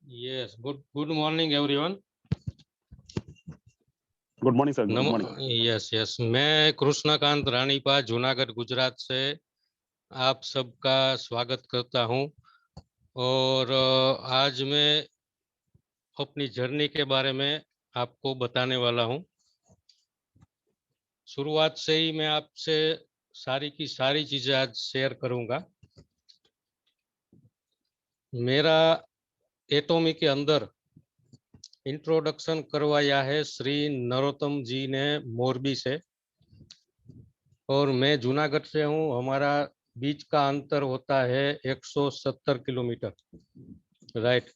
Yes, good morning everyone. Good morning sir, good morning. Yes yes, मैं कृष्णकांत रानीपा जूनागढ़ गुजरात से आप सबका स्वागत करता हूं। और आज मैं अपनी जर्नी के बारे में आपको बताने वाला हूं। शुरुआत से ही मैं आपसे सारी की सारी चीजें आज शेयर करूंगा। मेरा एटॉमी के अंदर इंट्रोडक्शन करवाया है श्री नरोत्तम जी ने मोरबी से, और मैं जूनागढ़ से हूँ। हमारा बीच का अंतर होता है 170 किलोमीटर, राइट।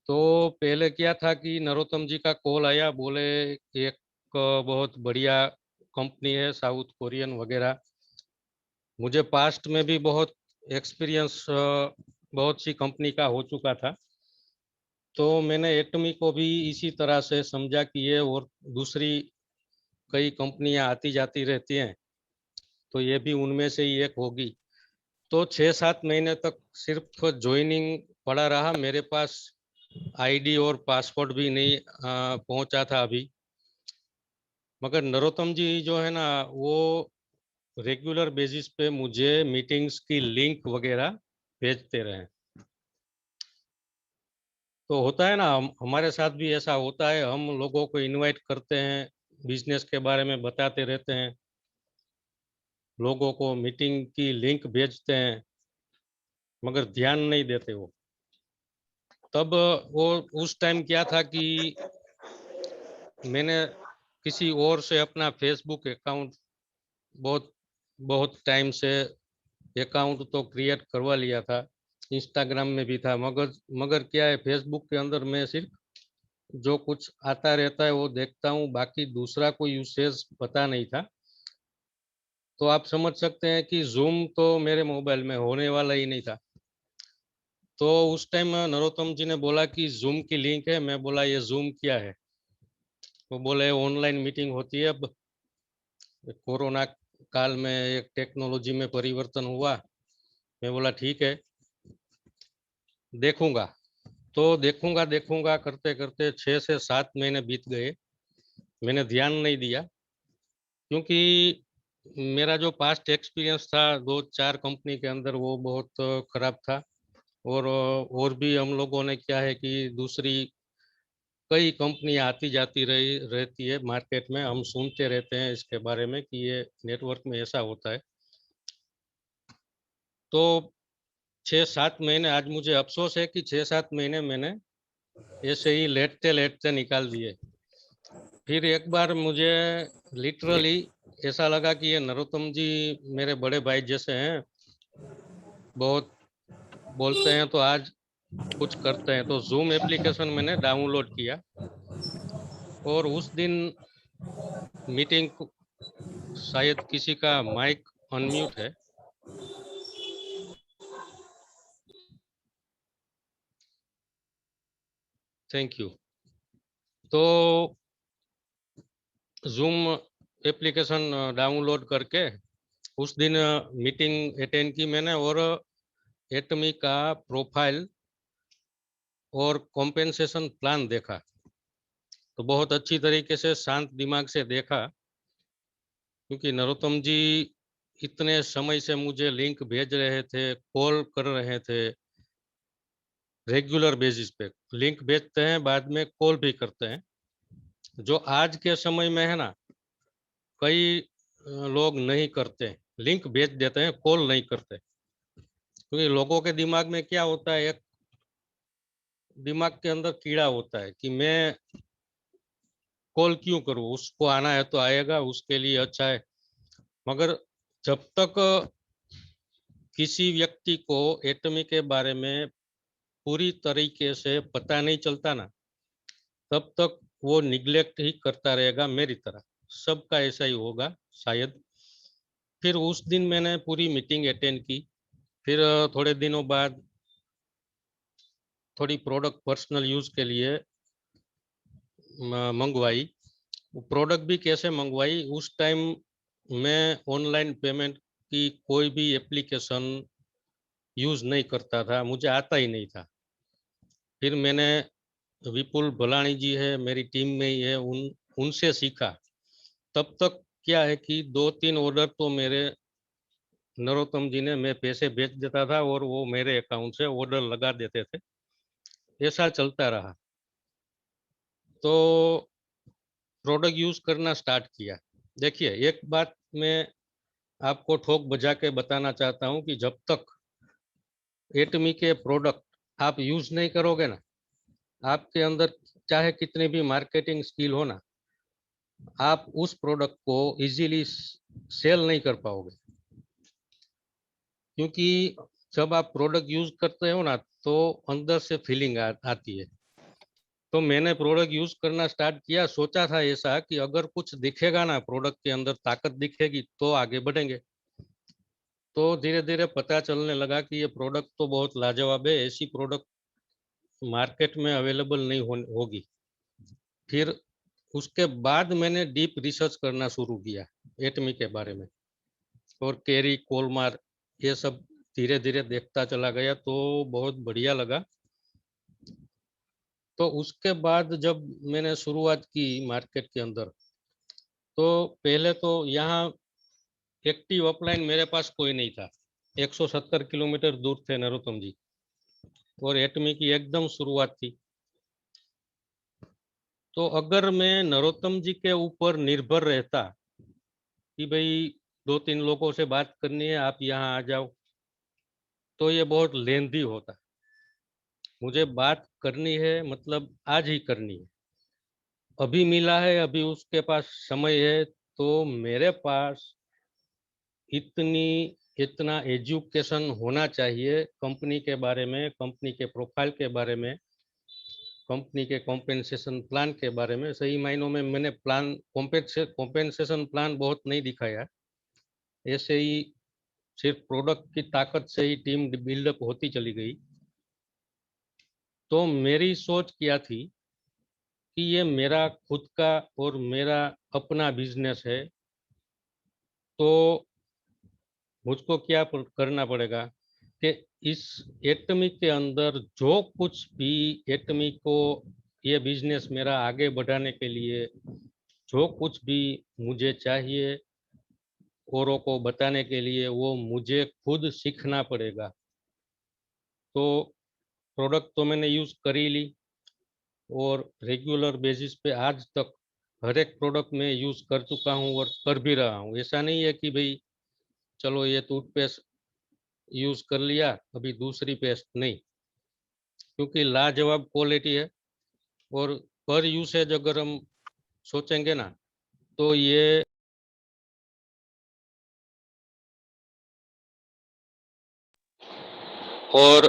तो पहले क्या था कि नरोत्तम जी का कॉल आया, बोले एक बहुत बढ़िया कंपनी है साउथ कोरियन वगैरह। मुझे पास्ट में भी बहुत एक्सपीरियंस बहुत सी कंपनी का हो चुका था। तो मैंने एटमी को भी इसी तरह से समझा कि ये और दूसरी कई कंपनियां आती जाती रहती हैं, तो ये भी उनमें से ही एक होगी। तो 6-7 महीने तक सिर्फ ज्वाइनिंग पड़ा रहा। मेरे पास आईडी और पासपोर्ट भी नहीं पहुंचा था अभी। मगर नरोत्तम जी जो है ना, वो रेगुलर बेसिस पे मुझे मीटिंग्स की लिंक वगैरह भेजते रहे। तो होता है ना, हमारे साथ भी ऐसा होता है। हम लोगों को इनवाइट करते हैं, बिजनेस के बारे में बताते रहते हैं, लोगों को मीटिंग की लिंक भेजते हैं, मगर ध्यान नहीं देते वो। तब वो उस टाइम क्या था कि मैंने किसी और से अपना फेसबुक अकाउंट बहुत बहुत टाइम से अकाउंट तो क्रिएट करवा लिया था। इंस्टाग्राम में भी था, मगर मगर क्या है, फेसबुक के अंदर मैं सिर्फ जो कुछ आता रहता है वो देखता हूँ, बाकी दूसरा कोई यूसेज पता नहीं था। तो आप समझ सकते हैं कि जूम तो मेरे मोबाइल में होने वाला ही नहीं था। तो उस टाइम नरोत्तम जी ने बोला कि जूम की लिंक है। मैं बोला ये जूम क्या है? वो बोले ऑनलाइन मीटिंग होती है। अब कोरोना काल में एक टेक्नोलॉजी में परिवर्तन हुआ। मैं बोला ठीक है, देखूंगा। तो देखूंगा देखूंगा करते करते 6 से 7 महीने बीत गए। मैंने ध्यान नहीं दिया, क्योंकि मेरा जो पास्ट एक्सपीरियंस था 2-4 कंपनी के अंदर, वो बहुत खराब था। और भी हम लोगों ने क्या है कि दूसरी कई कंपनी आती जाती रही रहती है मार्केट में। हम सुनते रहते हैं इसके बारे में कि ये नेटवर्क में ऐसा होता है। तो 6-7 महीने, आज मुझे अफसोस है कि 6-7 महीने मैंने ऐसे ही लेटते लेटते निकाल दिए। फिर एक बार मुझे लिटरली ऐसा लगा कि ये नरोत्तम जी मेरे बड़े भाई जैसे हैं, बहुत बोलते हैं तो आज कुछ करते हैं। तो जूम एप्लीकेशन मैंने डाउनलोड किया, और उस दिन मीटिंग, शायद किसी का माइक अनम्यूट है। Thank you. तो जूम एप्लीकेशन डाउनलोड करके उस दिन मीटिंग अटेंड की मैंने, और एटमी का प्रोफाइल और कॉम्पेंसेशन प्लान देखा। तो बहुत अच्छी तरीके से शांत दिमाग से देखा, क्योंकि नरोत्तम जी इतने समय से मुझे लिंक भेज रहे थे, कॉल कर रहे थे, रेगुलर बेसिस पे लिंक भेजते हैं, बाद में कॉल भी करते हैं। जो आज के समय में है ना, कई लोग नहीं करते, लिंक भेज देते हैं, कॉल नहीं करते। क्योंकि लोगों के दिमाग में क्या होता है, एक दिमाग के अंदर कीड़ा होता है कि मैं कॉल क्यों करूं, उसको आना है तो आएगा, उसके लिए अच्छा है। मगर जब तक किसी व्यक्ति को एटमी के बारे में पूरी तरीके से पता नहीं चलता ना, तब तक वो निग्लेक्ट ही करता रहेगा। मेरी तरह सबका ऐसा ही होगा शायद। फिर उस दिन मैंने पूरी मीटिंग अटेंड की। फिर थोड़े दिनों बाद थोड़ी प्रोडक्ट पर्सनल यूज के लिए मंगवाई। वो प्रोडक्ट भी कैसे मंगवाई, उस टाइम मैं ऑनलाइन पेमेंट की कोई भी एप्लीकेशन यूज नहीं करता था, मुझे आता ही नहीं था। फिर मैंने विपुल भलानी जी है मेरी टीम में ही है, उनसे सीखा। तब तक क्या है कि 2-3 ऑर्डर तो मेरे नरोत्तम जी ने, मैं पैसे भेज देता था और वो मेरे अकाउंट से ऑर्डर लगा देते थे। ऐसा चलता रहा। तो प्रोडक्ट यूज करना स्टार्ट किया। देखिए, एक बात मैं आपको ठोक बजा के बताना चाहता हूं कि जब तक एटमी के प्रोडक्ट आप यूज नहीं करोगे ना, आपके अंदर चाहे कितनी भी मार्केटिंग स्किल हो ना, आप उस प्रोडक्ट को इजीली सेल नहीं कर पाओगे। क्योंकि जब आप प्रोडक्ट यूज करते हो ना, तो अंदर से फीलिंग आती है। तो मैंने प्रोडक्ट यूज करना स्टार्ट किया, सोचा था ऐसा कि अगर कुछ दिखेगा ना, प्रोडक्ट के अंदर ताकत दिखेगी तो आगे बढ़ेंगे। तो धीरे धीरे पता चलने लगा कि ये प्रोडक्ट तो बहुत लाजवाब है, ऐसी प्रोडक्ट मार्केट में अवेलेबल नहीं होगी। फिर उसके बाद मैंने डीप रिसर्च करना शुरू किया एटमी के बारे में, और केरी कोलमार ये सब धीरे धीरे देखता चला गया, तो बहुत बढ़िया लगा। तो उसके बाद जब मैंने शुरुआत की मार्केट के अंदर, तो पहले तो यहाँ एक्टिव अपलाइन मेरे पास कोई नहीं था। 170 किलोमीटर दूर थे नरोत्तम जी, और एटमी की एकदम शुरुआत थी। तो अगर मैं नरोत्तम जी के ऊपर निर्भर रहता कि भाई 2-3 लोगों से बात करनी है, आप यहाँ आ जाओ, तो ये बहुत लेंदी होता। मुझे बात करनी है मतलब आज ही करनी है, अभी मिला है, अभी उसके पास समय है। तो मेरे पास इतनी इतना एजुकेशन होना चाहिए कंपनी के बारे में, कंपनी के प्रोफाइल के बारे में, कंपनी के कॉम्पेंसेशन प्लान के बारे में। सही मायनों में मैंने प्लान, कॉम्पेंसेशन प्लान बहुत नहीं दिखाया, ऐसे ही सिर्फ प्रोडक्ट की ताकत से ही टीम बिल्डअप होती चली गई। तो मेरी सोच क्या थी कि ये मेरा खुद का और मेरा अपना बिजनेस है, तो मुझको क्या करना पड़ेगा कि इस एटमी के अंदर जो कुछ भी एटमी को, ये बिजनेस मेरा आगे बढ़ाने के लिए जो कुछ भी मुझे चाहिए औरों को बताने के लिए, वो मुझे खुद सीखना पड़ेगा। तो प्रोडक्ट तो मैंने यूज कर ही ली, और रेगुलर बेसिस पे आज तक हर एक प्रोडक्ट में यूज कर चुका हूँ और कर भी रहा हूँ। ऐसा नहीं है कि भाई चलो ये टूथपेस्ट यूज कर लिया, अभी दूसरी पेस्ट नहीं, क्योंकि लाजवाब क्वालिटी है। और पर यूसेज अगर हम सोचेंगे ना, तो ये और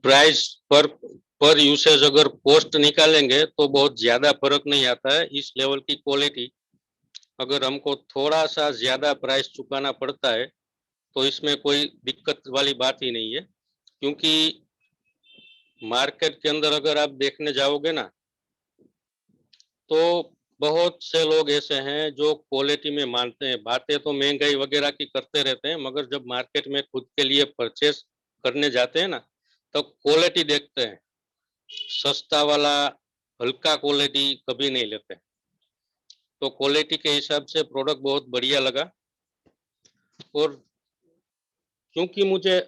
प्राइस पर यूसेज अगर कॉस्ट निकालेंगे तो बहुत ज्यादा फर्क नहीं आता है। इस लेवल की क्वालिटी अगर हमको थोड़ा सा ज्यादा प्राइस चुकाना पड़ता है, तो इसमें कोई दिक्कत वाली बात ही नहीं है। क्योंकि मार्केट के अंदर अगर आप देखने जाओगे ना, तो बहुत से लोग ऐसे हैं जो क्वालिटी में मानते हैं। बातें तो महंगाई वगैरह की करते रहते हैं, मगर जब मार्केट में खुद के लिए परचेस करने जाते हैं ना, तो क्वालिटी देखते हैं। सस्ता वाला हल्का क्वालिटी कभी नहीं लेते। तो क्वालिटी के हिसाब से प्रोडक्ट बहुत बढ़िया लगा। और क्योंकि मुझे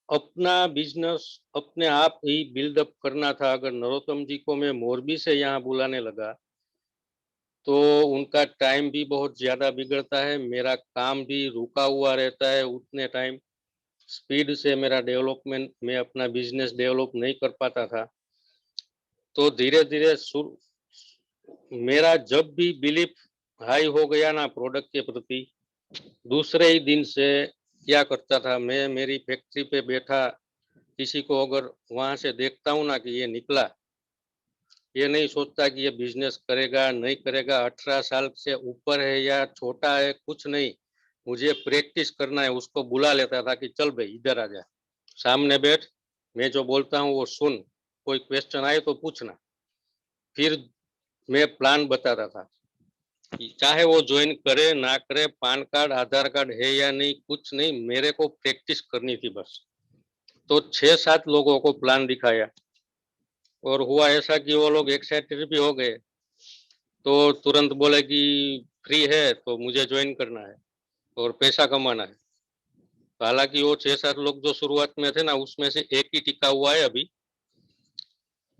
अपना बिजनेस अपने आप ही बिल्डअप करना था, अगर नरोत्तम जी को मैं मोरबी से यहाँ बुलाने लगा, तो उनका टाइम भी बहुत ज्यादा बिगड़ता है, मेरा काम भी रुका हुआ रहता है उतने टाइम। स्पीड से मेरा डेवलपमेंट, मैं अपना बिजनेस डेवलप नहीं कर पाता था। तो धीरे धीरे मेरा जब भी बिलीफ हाई हो गया ना प्रोडक्ट के प्रति, दूसरे ही दिन से क्या करता था मैं, मेरी फैक्ट्री पे बैठा किसी को अगर वहां से देखता हूँ ना कि ये निकला, ये नहीं सोचता कि ये बिजनेस करेगा नहीं करेगा, 18 साल से ऊपर है या छोटा है, कुछ नहीं, मुझे प्रैक्टिस करना है, उसको बुला लेता था कि चल भाई इधर आ जा, सामने बैठ, मैं जो बोलता हूँ वो सुन, कोई क्वेश्चन आए तो पूछना। फिर मैं प्लान बताता था, चाहे वो ज्वाइन करे ना करे, पान कार्ड आधार कार्ड है या नहीं, कुछ नहीं, मेरे को प्रैक्टिस करनी थी बस। तो 6-7 लोगों को प्लान दिखाया और हुआ ऐसा कि वो लोग एक्साइटेड भी हो गए, तो तुरंत बोले कि फ्री है तो मुझे ज्वाइन करना है और पैसा कमाना है। हालांकि वो 6-7 लोग जो शुरुआत में थे ना, उसमें से एक ही टिका हुआ है अभी,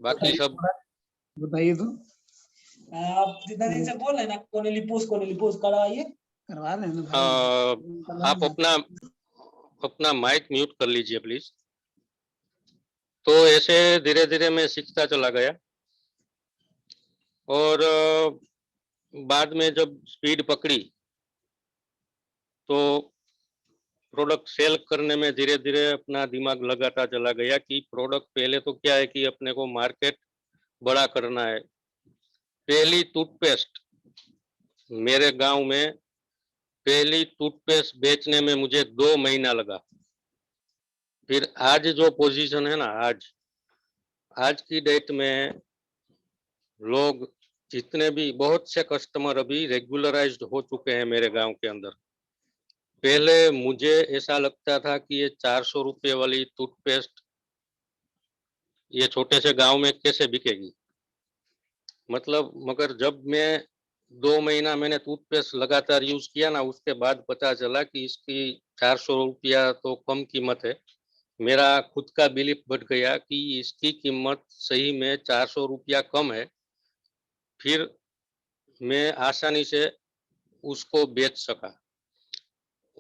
बाकी सब बताइए तो। आप जितना दिन से बोल रहे हैं ना, कोनेलिपोस करवाइए, करवा रहे हैं ना भाई। आप अपना माइक म्यूट कर लीजिए प्लीज। तो ऐसे धीरे धीरे मैं सीखता चला गया और बाद में जब स्पीड पकड़ी तो प्रोडक्ट सेल करने में धीरे धीरे अपना दिमाग लगाता चला गया कि प्रोडक्ट पहले तो क्या है कि अपने को मार्केट बड़ा करना है। पहली टूथपेस्ट मेरे गांव में, पहली टूथपेस्ट बेचने में मुझे 2 महीना लगा। फिर आज जो पोजीशन है ना, आज की डेट में लोग जितने भी, बहुत से कस्टमर अभी रेगुलराइज्ड हो चुके हैं मेरे गांव के अंदर। पहले मुझे ऐसा लगता था कि ये 400 रुपये वाली टूथपेस्ट ये छोटे से गांव में कैसे बिकेगी, मतलब। मगर जब मैं 2 महीना मैंने टूथपेस्ट लगातार यूज किया ना, उसके बाद पता चला कि इसकी 400 रुपया तो कम कीमत है। मेरा खुद का बिलीफ बढ़ गया कि इसकी कीमत सही में 400 रुपया कम है। फिर मैं आसानी से उसको बेच सका।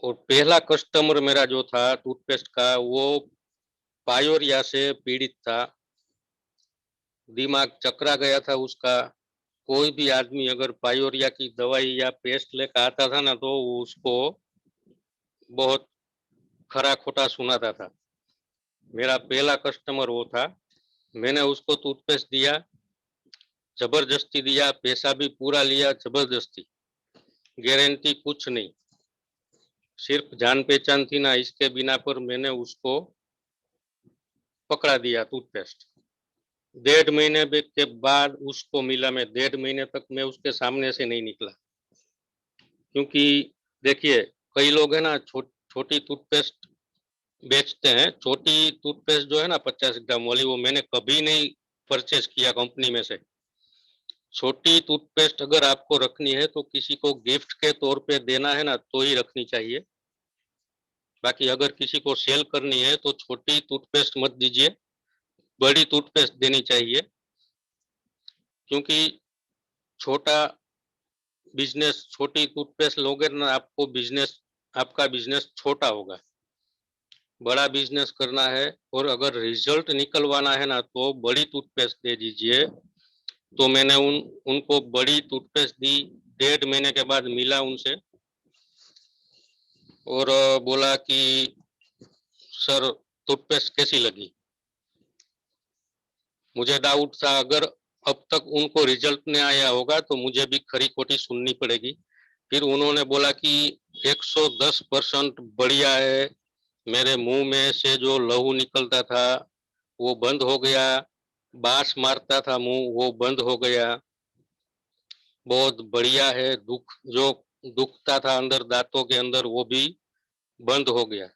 और पहला कस्टमर मेरा जो था टूथपेस्ट का, वो पायोरिया से पीड़ित था, दिमाग चकरा गया था उसका। कोई भी आदमी अगर पायोरिया की दवाई या पेस्ट लेकर आता था ना, तो उसको बहुत खरा खोटा सुनाता था। मेरा पहला कस्टमर वो था। मैंने उसको टूथपेस्ट दिया, जबरदस्ती दिया, पैसा भी पूरा लिया जबरदस्ती, गारंटी कुछ नहीं, सिर्फ जान पहचान थी ना, इसके बिना पर मैंने उसको पकड़ा दिया टूथपेस्ट। 1.5 महीने के बाद उसको मिला। मैं 1.5 महीने तक मैं उसके सामने से नहीं निकला, क्योंकि देखिए कई लोग है ना छोटी टूथपेस्ट बेचते हैं। छोटी टूथपेस्ट जो है ना 50 ग्राम वाली, वो मैंने कभी नहीं परचेज किया कंपनी में से। छोटी टूथपेस्ट अगर आपको रखनी है तो किसी को गिफ्ट के तौर पे देना है ना, तो ही रखनी चाहिए। बाकी अगर किसी को सेल करनी है तो छोटी टूथपेस्ट मत दीजिए, बड़ी टूथपेस्ट देनी चाहिए। क्योंकि छोटा बिजनेस, छोटी टूथपेस्ट लोगे ना, आपको बिजनेस, आपका बिजनेस छोटा होगा। बड़ा बिजनेस करना है और अगर रिजल्ट निकलवाना है ना, तो बड़ी टूथपेस्ट दे दीजिए। तो मैंने उनको बड़ी टूथपेस्ट दी। 1.5 महीने के बाद मिला उनसे और बोला कि सर टूथपेस्ट कैसी लगी। मुझे डाउट था अगर अब तक उनको रिजल्ट नहीं आया होगा तो मुझे भी खरी खोटी सुननी पड़ेगी। फिर उन्होंने बोला कि 110% बढ़िया है। मेरे मुंह में से जो लहू निकलता था वो बंद हो गया, बांस मारता था मुंह वो बंद हो गया, बहुत बढ़िया है। जो दुखता था अंदर दांतों के अंदर वो भी बंद हो गया।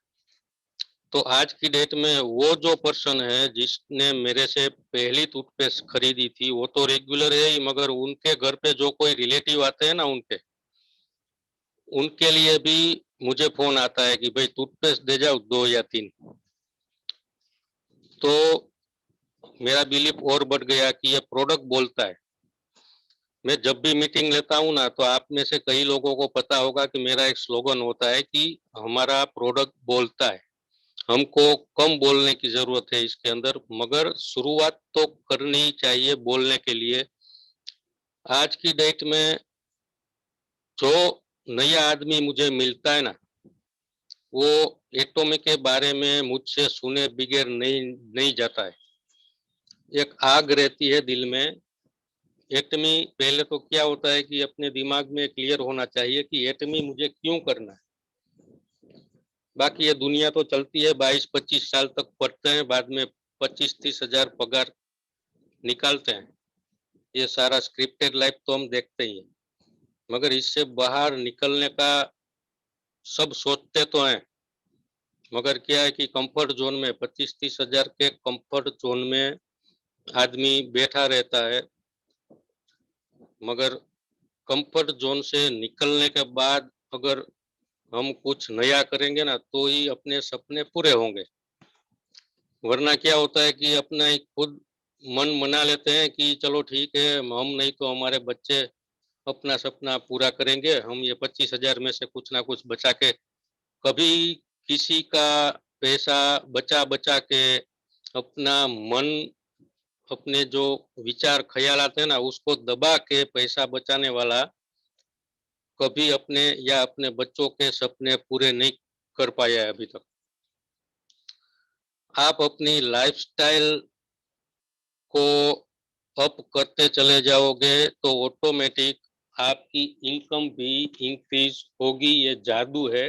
तो आज की डेट में वो जो पर्सन है जिसने मेरे से पहली टूथपेस्ट खरीदी थी, वो तो रेगुलर है ही, मगर उनके घर पे जो कोई रिलेटिव आते हैं ना, उनके लिए भी मुझे फोन आता है कि भाई टूथपेस्ट दे जाओ 2 या 3। तो मेरा बिलीफ और बढ़ गया कि ये प्रोडक्ट बोलता है। मैं जब भी मीटिंग लेता हूँ ना, तो आप में से कई लोगों को पता होगा कि मेरा एक स्लोगन होता है कि हमारा प्रोडक्ट बोलता है। हमको कम बोलने की जरूरत है इसके अंदर, मगर शुरुआत तो करनी चाहिए बोलने के लिए। आज की डेट में जो नया आदमी मुझे मिलता है ना, वो एटॉमी के बारे में मुझसे सुने बगैर नहीं जाता है। एक आग रहती है दिल में। एटमी पहले तो क्या होता है कि अपने दिमाग में क्लियर होना चाहिए कि एटमी मुझे क्यों करना है। बाकी ये दुनिया तो चलती है, 22-25 साल तक पढ़ते हैं, बाद में 25-30 हजार पगार निकालते हैं। ये सारा स्क्रिप्टेड लाइफ तो हम देखते ही हैं, मगर इससे बाहर निकलने का सब सोचते तो हैं, मगर क्या है कि कंफर्ट जोन में 25-30 हजार के कंफर्ट जोन में आदमी बैठा रहता है, मगर कंफर्ट जोन से निकलने के बाद अगर हम कुछ नया करेंगे ना तो ही अपने सपने पूरे होंगे। वरना क्या होता है कि अपना ही खुद मन मना लेते हैं कि चलो ठीक है, हम नहीं तो हमारे बच्चे अपना सपना पूरा करेंगे, हम ये 25,000 में से कुछ ना कुछ बचा के, कभी किसी का पैसा बचा बचा के अपना मन, अपने जो विचार ख्याल आते हैं ना उसको दबा के पैसा बचाने वाला कभी अपने या अपने बच्चों के सपने पूरे नहीं कर पाया है अभी तक। आप अपनी लाइफस्टाइल को अप करते चले जाओगे तो ऑटोमेटिक आपकी इनकम भी इंक्रीज होगी, ये जादू है।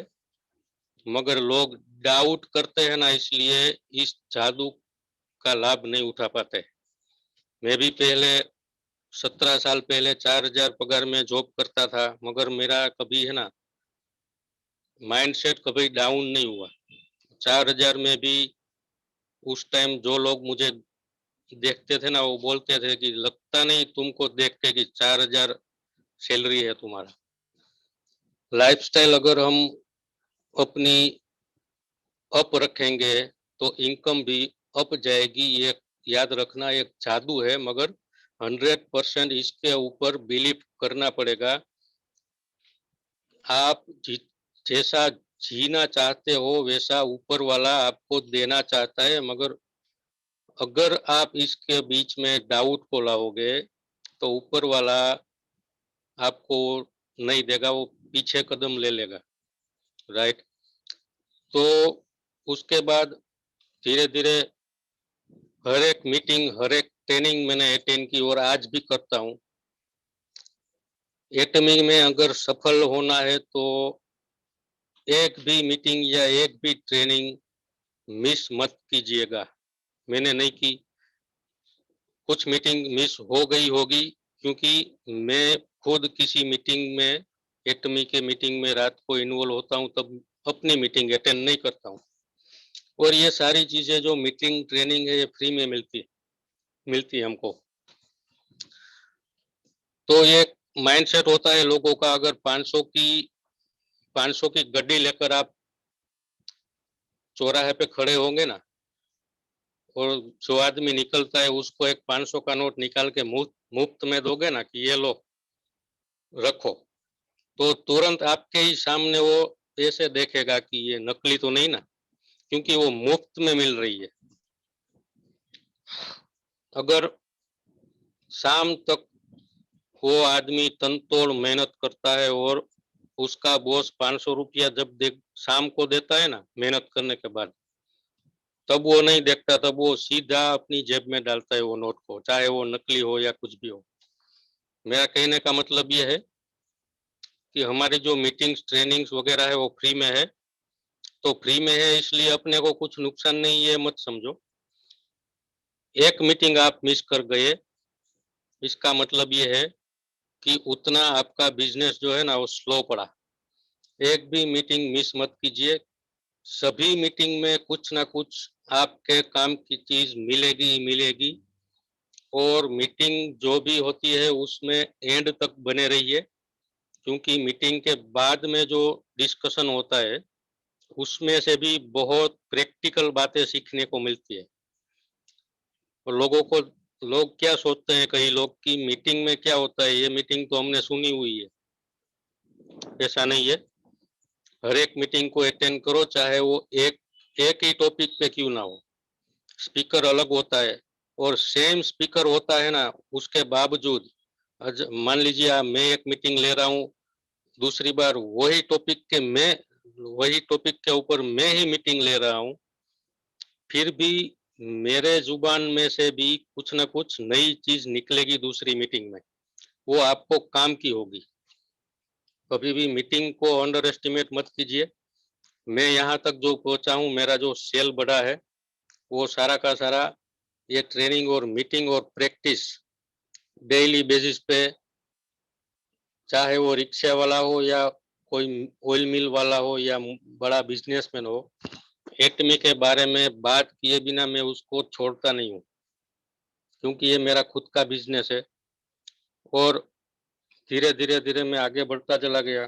मगर लोग डाउट करते हैं ना, इसलिए इस जादू का लाभ नहीं उठा पाते। मैं भी पहले 17 साल पहले 4,000 पगार में जॉब करता था, मगर मेरा कभी है ना माइंडसेट कभी डाउन नहीं हुआ। 4,000 में भी उस टाइम जो लोग मुझे देखते थे ना वो बोलते थे कि लगता नहीं तुमको देख के कि 4,000 सैलरी है तुम्हारा। लाइफस्टाइल अगर हम अपनी अप रखेंगे तो इनकम भी अप जाएगी। ये याद रखना, एक जादू है, मगर 100% इसके ऊपर बिलीव करना पड़ेगा। आप जैसा जीना चाहते हो वैसा ऊपर वाला आपको देना चाहता है, मगर अगर आप इसके बीच में डाउट को लाओगे तो ऊपर वाला आपको नहीं देगा, वो पीछे कदम ले लेगा। राइट। तो उसके बाद धीरे धीरे हर एक मीटिंग, हर एक ट्रेनिंग मैंने अटेंड की और आज भी करता हूँ। एटमी में अगर सफल होना है तो एक भी मीटिंग या एक भी ट्रेनिंग मिस मत कीजिएगा। मैंने नहीं की, कुछ मीटिंग मिस हो गई होगी क्योंकि मैं खुद किसी मीटिंग में, एटमी के मीटिंग में रात को इन्वॉल्व होता हूँ तब अपनी मीटिंग अटेंड नहीं करता हूँ। और ये सारी चीजें जो मीटिंग ट्रेनिंग है ये फ्री में मिलती है हमको। तो ये माइंडसेट होता है लोगों का, अगर 500 की गड्डी लेकर आप चौराहे पे खड़े होंगे ना और जो आदमी निकलता है उसको एक 500 का नोट निकाल के मुफ्त में दोगे ना कि ये लो रखो, तो तुरंत आपके ही सामने वो ऐसे देखेगा कि ये नकली तो नहीं ना, क्योंकि वो मुफ्त में मिल रही है। अगर शाम तक वो आदमी तनतोड़ मेहनत करता है और उसका बॉस 500 रुपया जब शाम को देता है ना मेहनत करने के बाद, तब वो नहीं देखता, तब वो सीधा अपनी जेब में डालता है वो नोट को, चाहे वो नकली हो या कुछ भी हो। मेरा कहने का मतलब ये है कि हमारी जो मीटिंग्स ट्रेनिंग्स वगैरह है वो फ्री में है, तो फ्री में है इसलिए अपने को कुछ नुकसान नहीं है मत समझो। एक मीटिंग आप मिस कर गए इसका मतलब ये है कि उतना आपका बिजनेस जो है ना वो स्लो पड़ा। एक भी मीटिंग मिस मत कीजिए, सभी मीटिंग में कुछ ना कुछ आपके काम की चीज मिलेगी ही मिलेगी। और मीटिंग जो भी होती है उसमें एंड तक बने रहिए, क्योंकि मीटिंग के बाद में जो डिस्कशन होता है उसमें से भी बहुत प्रैक्टिकल बातें सीखने को मिलती है। और लोग क्या सोचते हैं कई लोग कि मीटिंग में क्या होता है, ये मीटिंग तो हमने सुनी हुई है। ऐसा नहीं है, हर एक मीटिंग को अटेंड करो, चाहे वो एक ही टॉपिक पे क्यों ना हो। स्पीकर अलग होता है और सेम स्पीकर होता है ना, उसके बावजूद मान लीजिए मैं एक मीटिंग ले रहा हूँ, दूसरी बार वही टॉपिक के ऊपर मैं ही मीटिंग ले रहा हूँ, फिर भी मेरे जुबान में से भी कुछ ना कुछ नई चीज निकलेगी दूसरी मीटिंग में, वो आपको काम की होगी। कभी भी मीटिंग को अंडर एस्टिमेट मत कीजिए। मैं यहाँ तक जो पहुंचा हूँ, मेरा जो सेल बढ़ा है वो सारा का सारा ये ट्रेनिंग और मीटिंग और प्रैक्टिस डेली बेसिस पे, चाहे वो रिक्शा वाला हो या कोई ऑयल मिल वाला हो या बड़ा बिजनेसमैन हो, एटमी के बारे में बात किए बिना मैं उसको छोड़ता नहीं हूँ, क्योंकि ये मेरा खुद का बिजनेस है। और धीरे धीरे धीरे मैं आगे बढ़ता चला गया।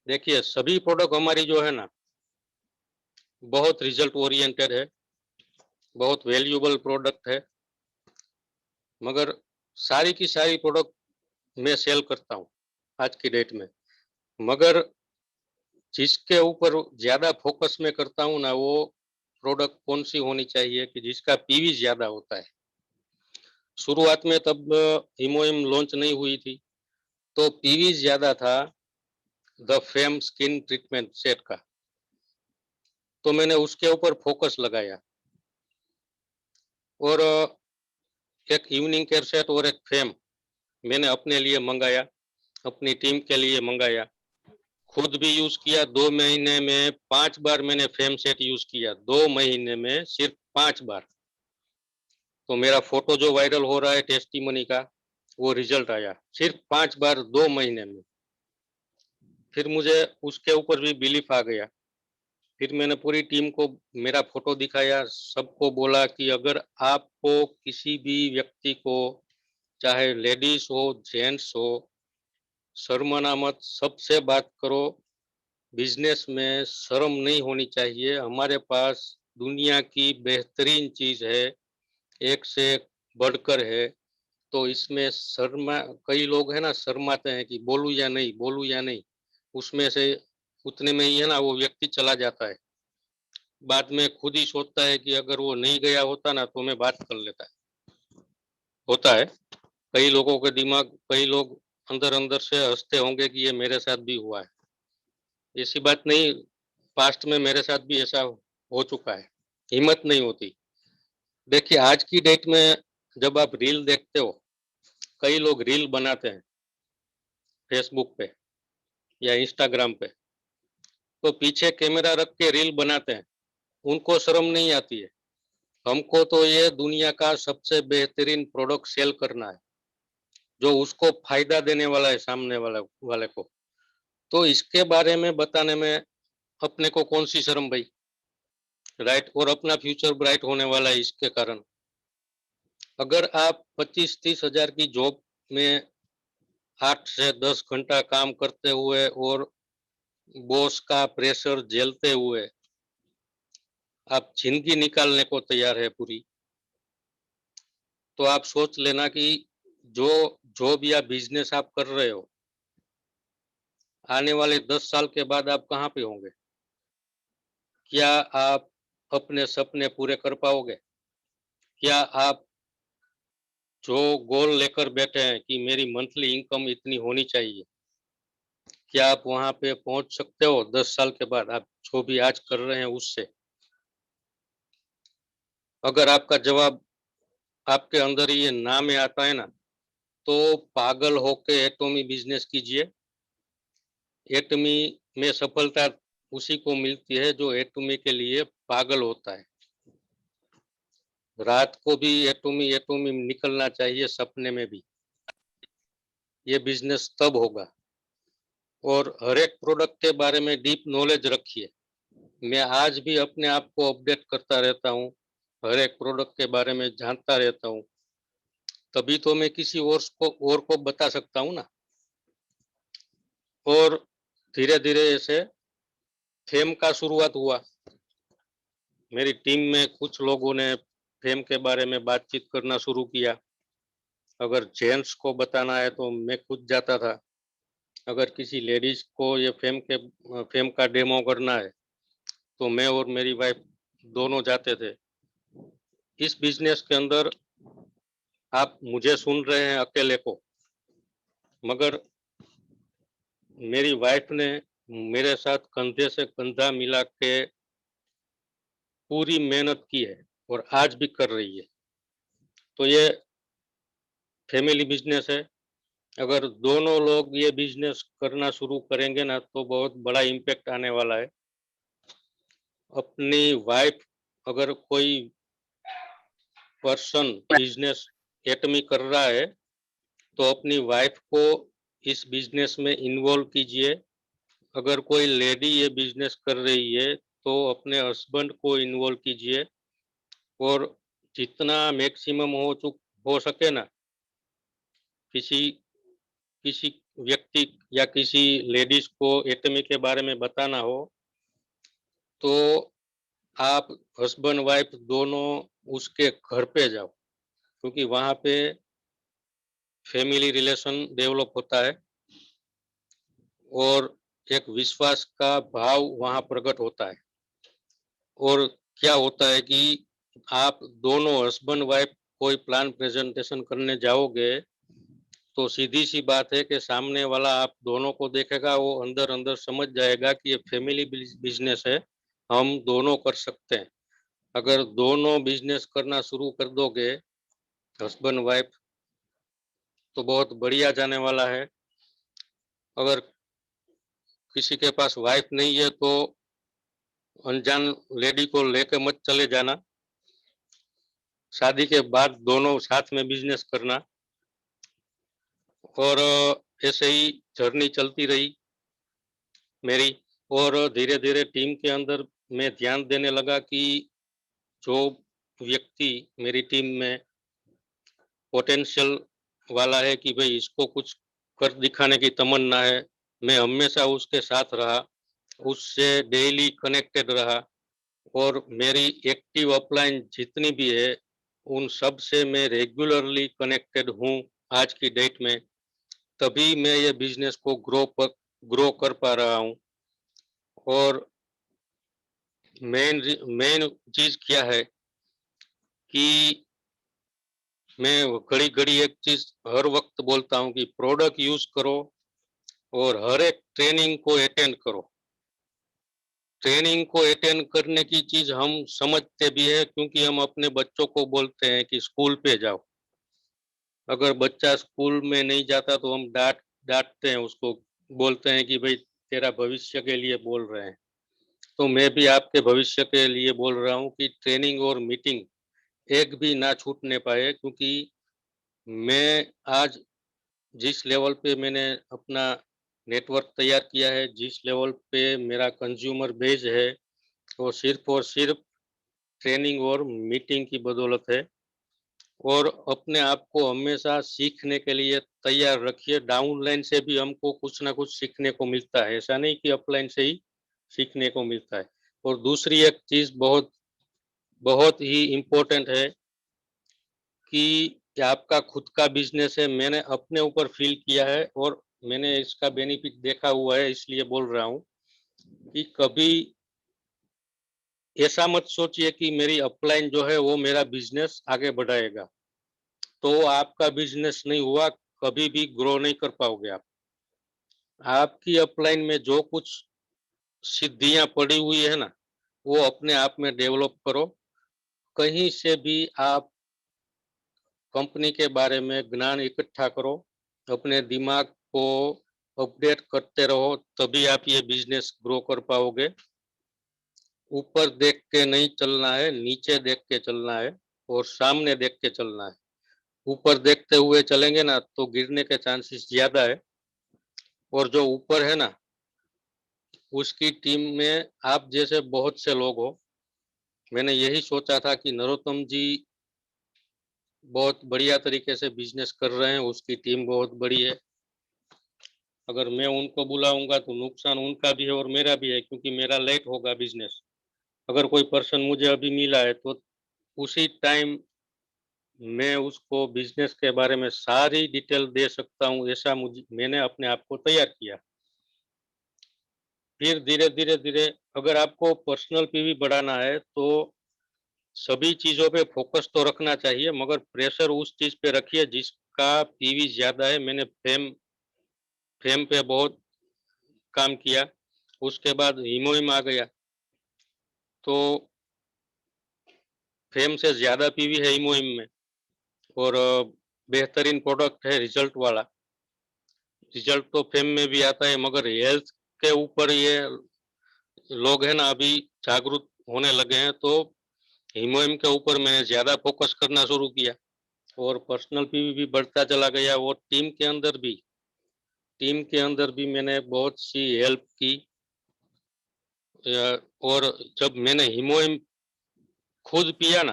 देखिए, सभी प्रोडक्ट हमारी जो है ना, बहुत रिजल्ट ओरिएंटेड है, बहुत वैल्यूएबल प्रोडक्ट है, मगर सारी की सारी प्रोडक्ट मैं सेल करता हूँ आज की डेट में। मगर जिसके ऊपर ज्यादा फोकस में करता हूँ ना, वो प्रोडक्ट कौन सी होनी चाहिए कि जिसका पीवी ज्यादा होता है। शुरुआत में तब हिमोइम लॉन्च नहीं हुई थी, तो पीवी ज्यादा था the fame skin treatment set का, तो मैंने उसके ऊपर फोकस लगाया। और एक इवनिंग केयर सेट और एक फेम मैंने अपने लिए मंगाया, अपनी टीम के लिए मंगाया, खुद भी यूज किया। 2 महीने में 5 बार मैंने फेम सेट यूज किया, 2 महीने में सिर्फ 5 बार। तो मेरा फोटो जो वायरल हो रहा है टेस्टिमनी का, वो रिजल्ट आया सिर्फ 5 बार 2 महीने में। फिर मुझे उसके ऊपर भी बिलीफ आ गया। फिर मैंने पूरी टीम को मेरा फोटो दिखाया, सबको बोला कि अगर आपको किसी भी व्यक्ति को, चाहे लेडीज हो जेंट्स हो, शर्माना मत, सबसे बात करो। बिजनेस में शर्म नहीं होनी चाहिए। हमारे पास दुनिया की बेहतरीन चीज है, एक से एक बढ़कर है। तो इसमें शर्मा, कई लोग है ना शर्माते हैं कि बोलूं या नहीं, बोलूं या नहीं, उसमें से उतने में ही है ना वो व्यक्ति चला जाता है। बाद में खुद ही सोचता है कि अगर वो नहीं गया होता ना तो मैं बात कर लेता है। होता है कई लोगों के दिमाग, कई लोग अंदर अंदर से हंसते होंगे कि ये मेरे साथ भी हुआ है। ऐसी बात नहीं, पास्ट में मेरे साथ भी ऐसा हो चुका है। हिम्मत नहीं होती। देखिए, आज की डेट में जब आप रील देखते हो, कई लोग रील बनाते हैं फेसबुक पे या इंस्टाग्राम पे, तो पीछे कैमरा रख के रील बनाते हैं, उनको शर्म नहीं आती है। हमको तो ये दुनिया का सबसे बेहतरीन प्रोडक्ट सेल करना है, जो उसको फायदा देने वाला है सामने वाले को। तो इसके बारे में बताने में अपने को कौन सी शर्म भाई, राइट। और अपना फ्यूचर ब्राइट होने वाला है इसके कारण। अगर आप 25-30 हजार की जॉब में 8 से 10 घंटा काम करते हुए और बॉस का प्रेशर झेलते हुए आप जिंदगी निकालने को तैयार है पूरी, तो आप सोच लेना कि जो जॉब या बिजनेस आप कर रहे हो, आने वाले 10 साल के बाद आप कहाँ पे होंगे? क्या आप अपने सपने पूरे कर पाओगे? क्या आप जो गोल लेकर बैठे हैं कि मेरी मंथली इनकम इतनी होनी चाहिए, क्या आप वहां पे पहुंच सकते हो 10 साल के बाद, आप जो भी आज कर रहे हैं उससे? अगर आपका जवाब आपके अंदर ये ना में आता है ना, तो पागल होके एटॉमी बिजनेस कीजिए। एटमी में सफलता उसी को मिलती है जो एटॉमी के लिए पागल होता है। रात को भी एटॉमी एटॉमी निकलना चाहिए, सपने में भी। ये बिजनेस तब होगा। और हर एक प्रोडक्ट के बारे में डीप नॉलेज रखिए। मैं आज भी अपने आप को अपडेट करता रहता हूँ, हर एक प्रोडक्ट के बारे में जानता रहता हूँ, तभी तो मैं किसी और को बता सकता हूँ ना। और धीरे धीरे ऐसे फेम का शुरुआत हुआ। मेरी टीम में कुछ लोगों ने फेम के बारे में बातचीत करना शुरू किया। अगर जेंट्स को बताना है तो मैं खुद जाता था, अगर किसी लेडीज को ये फेम का डेमो करना है तो मैं और मेरी वाइफ दोनों जाते थे। इस बिजनेस के अंदर आप मुझे सुन रहे हैं अकेले को, मगर मेरी वाइफ ने मेरे साथ कंधे से कंधा मिला के पूरी मेहनत की है और आज भी कर रही है। तो ये फैमिली बिजनेस है। अगर दोनों लोग ये बिजनेस करना शुरू करेंगे ना, तो बहुत बड़ा इम्पैक्ट आने वाला है। अपनी वाइफ, अगर कोई पर्सन बिजनेस एटमी कर रहा है तो अपनी वाइफ को इस बिजनेस में इन्वॉल्व कीजिए। अगर कोई लेडी ये बिजनेस कर रही है तो अपने हस्बैंड को इन्वॉल्व कीजिए और जितना मैक्सिमम हो सके ना, किसी किसी व्यक्ति या किसी लेडीज को एटमी के बारे में बताना हो तो आप हस्बैंड वाइफ दोनों उसके घर पे जाओ, क्योंकि वहां पे फैमिली रिलेशन डेवलप होता है और एक विश्वास का भाव वहां प्रकट होता है। और क्या होता है कि आप दोनों हस्बैंड वाइफ कोई प्लान प्रेजेंटेशन करने जाओगे तो सीधी सी बात है कि सामने वाला आप दोनों को देखेगा, वो अंदर अंदर समझ जाएगा कि ये फैमिली बिजनेस है, हम दोनों कर सकते हैं। अगर दोनों बिजनेस करना शुरू कर दोगे हस्बैंड वाइफ तो बहुत बढ़िया जाने वाला है। अगर किसी के पास वाइफ नहीं है तो अनजान लेडी को लेकर मत चले जाना, शादी के बाद दोनों साथ में बिजनेस करना। और ऐसे ही जर्नी चलती रही मेरी, और धीरे धीरे टीम के अंदर मैं ध्यान देने लगा कि जो व्यक्ति मेरी टीम में पोटेंशियल वाला है कि भाई इसको कुछ कर दिखाने की तमन्ना है, मैं हमेशा उसके साथ रहा, उससे डेली कनेक्टेड रहा और मेरी एक्टिव अपलाइन जितनी भी है उन सब से मैं रेगुलरली कनेक्टेड हूँ आज की डेट में। तभी मैं ये बिजनेस को ग्रो कर पा रहा हूँ। और मेन चीज क्या है कि मैं घड़ी घड़ी एक चीज हर वक्त बोलता हूँ कि प्रोडक्ट यूज करो और हर एक ट्रेनिंग को अटेंड करो। ट्रेनिंग को अटेंड करने की चीज हम समझते भी है, क्योंकि हम अपने बच्चों को बोलते हैं कि स्कूल पे जाओ। अगर बच्चा स्कूल में नहीं जाता तो हम डांटते हैं उसको, बोलते हैं कि भाई तेरा भविष्य के लिए बोल रहे हैं। तो मैं भी आपके भविष्य के लिए बोल रहा हूँ कि ट्रेनिंग और मीटिंग एक भी ना छूटने पाए, क्योंकि मैं आज जिस लेवल पे मैंने अपना नेटवर्क तैयार किया है, जिस लेवल पे मेरा कंज्यूमर बेस है, वो सिर्फ और सिर्फ ट्रेनिंग और मीटिंग की बदौलत है। और अपने आप को हमेशा सीखने के लिए तैयार रखिए। डाउनलाइन से भी हमको कुछ ना कुछ सीखने को मिलता है, ऐसा नहीं कि अपलाइन से ही सीखने को मिलता है। और दूसरी एक चीज बहुत बहुत ही इम्पोर्टेंट है कि आपका खुद का बिजनेस है। मैंने अपने ऊपर फील किया है और मैंने इसका बेनिफिट देखा हुआ है, इसलिए बोल रहा हूँ कि कभी ऐसा मत सोचिए कि मेरी अपलाइन जो है वो मेरा बिजनेस आगे बढ़ाएगा, तो आपका बिजनेस नहीं हुआ, कभी भी ग्रो नहीं कर पाओगे आप। आपकी अपलाइन में जो कुछ सिद्धियां पड़ी हुई है ना, वो अपने आप में डेवलप करो। कहीं से भी आप कंपनी के बारे में ज्ञान इकट्ठा करो, अपने दिमाग को अपडेट करते रहो, तभी आप ये बिजनेस ग्रो कर पाओगे। ऊपर देख के नहीं चलना है, नीचे देख के चलना है और सामने देख के चलना है। ऊपर देखते हुए चलेंगे ना तो गिरने के चांसेस ज्यादा है। और जो ऊपर है ना उसकी टीम में आप जैसे बहुत से लोग हो। मैंने यही सोचा था कि नरोत्तम जी बहुत बढ़िया तरीके से बिजनेस कर रहे हैं, उसकी टीम बहुत बड़ी है। अगर मैं उनको बुलाऊंगा तो नुकसान उनका भी है और मेरा भी है, क्योंकि मेरा लेट होगा बिजनेस। अगर कोई पर्सन मुझे अभी मिला है तो उसी टाइम मैं उसको बिजनेस के बारे में सारी डिटेल दे सकता हूँ, ऐसा मुझे मैंने अपने आप को तैयार किया। फिर धीरे धीरे धीरे अगर आपको पर्सनल पीवी बढ़ाना है तो सभी चीजों पे फोकस तो रखना चाहिए, मगर प्रेशर उस चीज पे रखिए जिसका पीवी ज्यादा है। मैंने फेम फेम पे बहुत काम किया, उसके बाद हीमोइम आ गया, तो फेम से ज्यादा पीवी है हीमोइम में। और बेहतरीन प्रोडक्ट है रिजल्ट वाला। रिजल्ट तो फेम में भी आता है, मगर हेल्थ के ऊपर ये लोग है ना अभी जागरूक होने लगे हैं, तो हीमोइम के ऊपर मैंने ज्यादा फोकस करना शुरू किया और पर्सनल पीवी भी बढ़ता चला गया। और टीम के अंदर भी मैंने बहुत सी हेल्प की। और जब मैंने हीमोइम खुद पिया ना,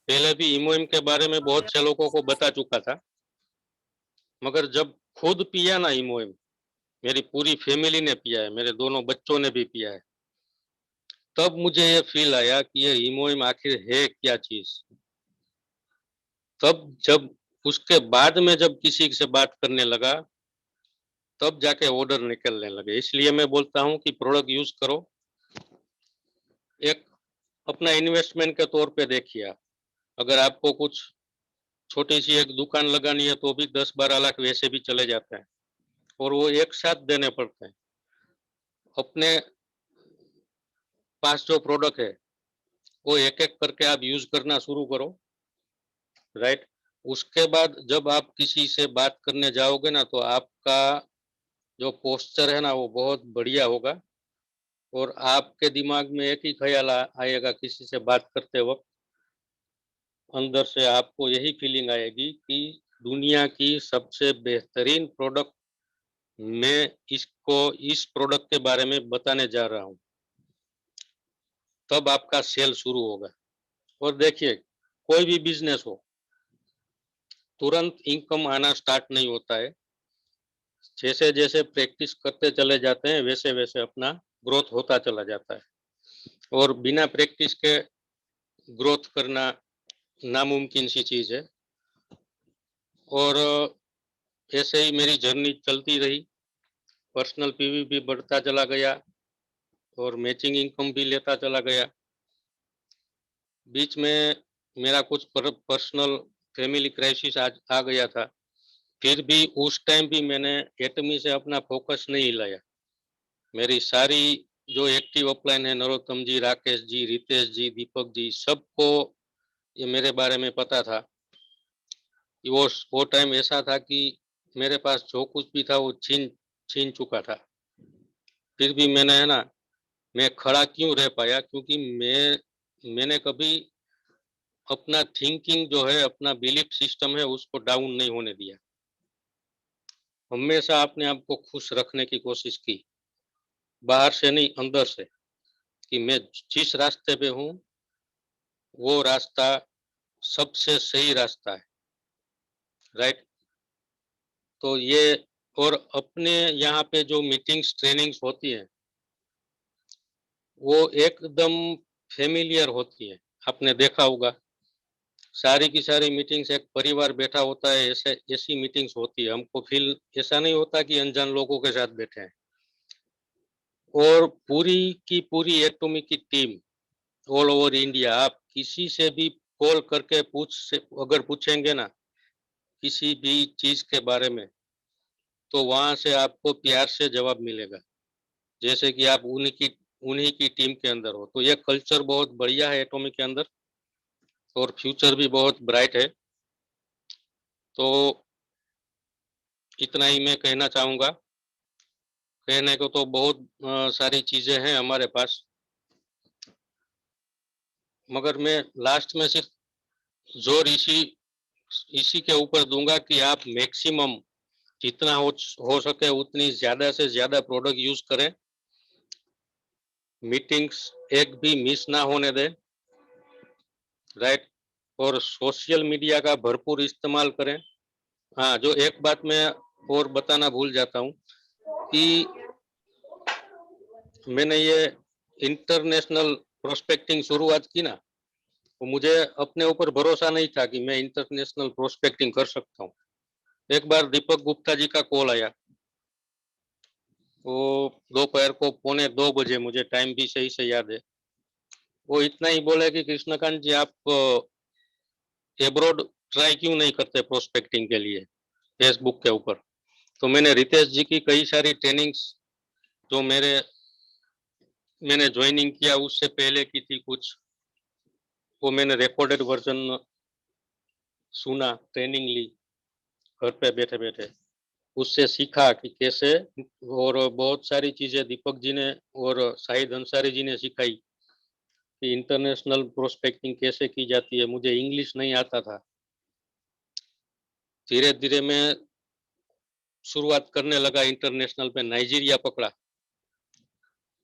पहले भी हीमोइम के बारे में बहुत से लोगों को बता चुका था, मगर जब खुद पिया ना हीमोइम, मेरी पूरी फैमिली ने पिया है, मेरे दोनों बच्चों ने भी पिया है, तब मुझे ये फील आया कि ये हीमोइम आखिर है क्या चीज। तब जब उसके बाद में जब किसी से बात करने लगा, तब जाके ऑर्डर निकलने लगे। इसलिए मैं बोलता हूँ कि प्रोडक्ट यूज करो, एक अपना इन्वेस्टमेंट के तौर पे देखिए आप। अगर आपको कुछ छोटी सी एक दुकान लगानी है तो भी 10-12 लाख वैसे भी चले जाते हैं, और वो एक साथ देने पड़ते हैं। अपने पास जो प्रोडक्ट है वो एक एक करके आप यूज करना शुरू करो, राइट। उसके बाद जब आप किसी से बात करने जाओगे ना, तो आपका जो पोस्चर है ना वो बहुत बढ़िया होगा, और आपके दिमाग में एक ही ख्याल आएगा किसी से बात करते वक्त, अंदर से आपको यही फीलिंग आएगी कि दुनिया की सबसे बेहतरीन प्रोडक्ट मैं इसको इस प्रोडक्ट के बारे में बताने जा रहा हूँ। तब आपका सेल शुरू होगा। और देखिए, कोई भी बिजनेस हो, तुरंत इनकम आना स्टार्ट नहीं होता है। जैसे जैसे प्रैक्टिस करते चले जाते हैं वैसे वैसे अपना ग्रोथ होता चला जाता है, और बिना प्रैक्टिस के ग्रोथ करना नामुमकिन सी चीज है। और ऐसे ही मेरी जर्नी चलती रही, पर्सनल पीवी भी बढ़ता चला गया और मैचिंग इनकम भी लेता चला गया। बीच में मेरा कुछ पर्सनल फैमिली क्राइसिस आ गया था, फिर भी उस टाइम भी मैंने एटमी से अपना फोकस नहीं हिलाया। मेरी सारी जो एक्टिव अपलाइन है, नरोत्तम जी, राकेश जी, रितेश जी, दीपक जी, सबको ये मेरे बारे में पता था कि वो टाइम ऐसा था कि मेरे पास जो कुछ भी था वो छीन छीन चुका था। फिर भी मैंने, है ना, मैं खड़ा क्यों रह पाया, क्योंकि मैंने कभी अपना थिंकिंग जो है, अपना बिलीफ सिस्टम है, उसको डाउन नहीं होने दिया। हमेशा अपने आप को खुश रखने की कोशिश की, बाहर से नहीं अंदर से, कि मैं जिस रास्ते पे हूँ वो रास्ता सबसे सही रास्ता है, राइट। तो ये, और अपने यहाँ पे जो मीटिंग्स ट्रेनिंग्स होती है वो एकदम फेमिलियर होती है। आपने देखा होगा, सारी की सारी मीटिंग्स एक परिवार बैठा होता है, ऐसे ऐसी मीटिंग्स होती है। हमको फील ऐसा नहीं होता कि अनजान लोगों के साथ बैठे हैं। और पूरी की पूरी एटॉमिक की टीम ऑल ओवर इंडिया, आप किसी से भी कॉल करके अगर पूछेंगे ना किसी भी चीज के बारे में, तो वहां से आपको प्यार से जवाब मिलेगा, जैसे कि आप उन्हीं की टीम के अंदर हो। तो ये कल्चर बहुत बढ़िया है एटॉमिक के अंदर, और फ्यूचर भी बहुत ब्राइट है। तो इतना ही मैं कहना चाहूंगा। कहने को तो बहुत सारी चीजें हैं हमारे पास, मगर मैं लास्ट में सिर्फ जोर इसी के ऊपर दूंगा कि आप मैक्सिमम जितना हो सके उतनी ज्यादा से ज्यादा प्रोडक्ट यूज करें, मीटिंग्स एक भी मिस ना होने दें, राइट। और सोशल मीडिया का भरपूर इस्तेमाल करें। हाँ, जो एक बात मैं और बताना भूल जाता हूँ कि मैंने ये इंटरनेशनल प्रोस्पेक्टिंग शुरुआत की ना, तो मुझे अपने ऊपर भरोसा नहीं था कि मैं इंटरनेशनल प्रोस्पेक्टिंग कर सकता हूँ। एक बार दीपक गुप्ता जी का कॉल आया, वो दोपहर को 1:45 मुझे टाइम भी सही से याद है। वो इतना ही बोले कि कृष्णकांत जी, आप एब्रॉड ट्राई क्यों नहीं करते प्रोस्पेक्टिंग के लिए फेसबुक के ऊपर। तो मैंने रितेश जी की कई सारी ट्रेनिंग्स जो मैंने ज्वाइनिंग किया उससे पहले की थी कुछ, वो मैंने रिकॉर्डेड वर्जन सुना, ट्रेनिंग ली घर पे बैठे बैठे, उससे सीखा कि कैसे। और बहुत सारी चीजें दीपक जी ने और शाहिद अंसारी जी ने सिखाई कि इंटरनेशनल प्रोस्पेक्टिंग कैसे की जाती है। मुझे इंग्लिश नहीं आता था, धीरे धीरे मैं शुरुआत करने लगा इंटरनेशनल पे, नाइजीरिया पकड़ा।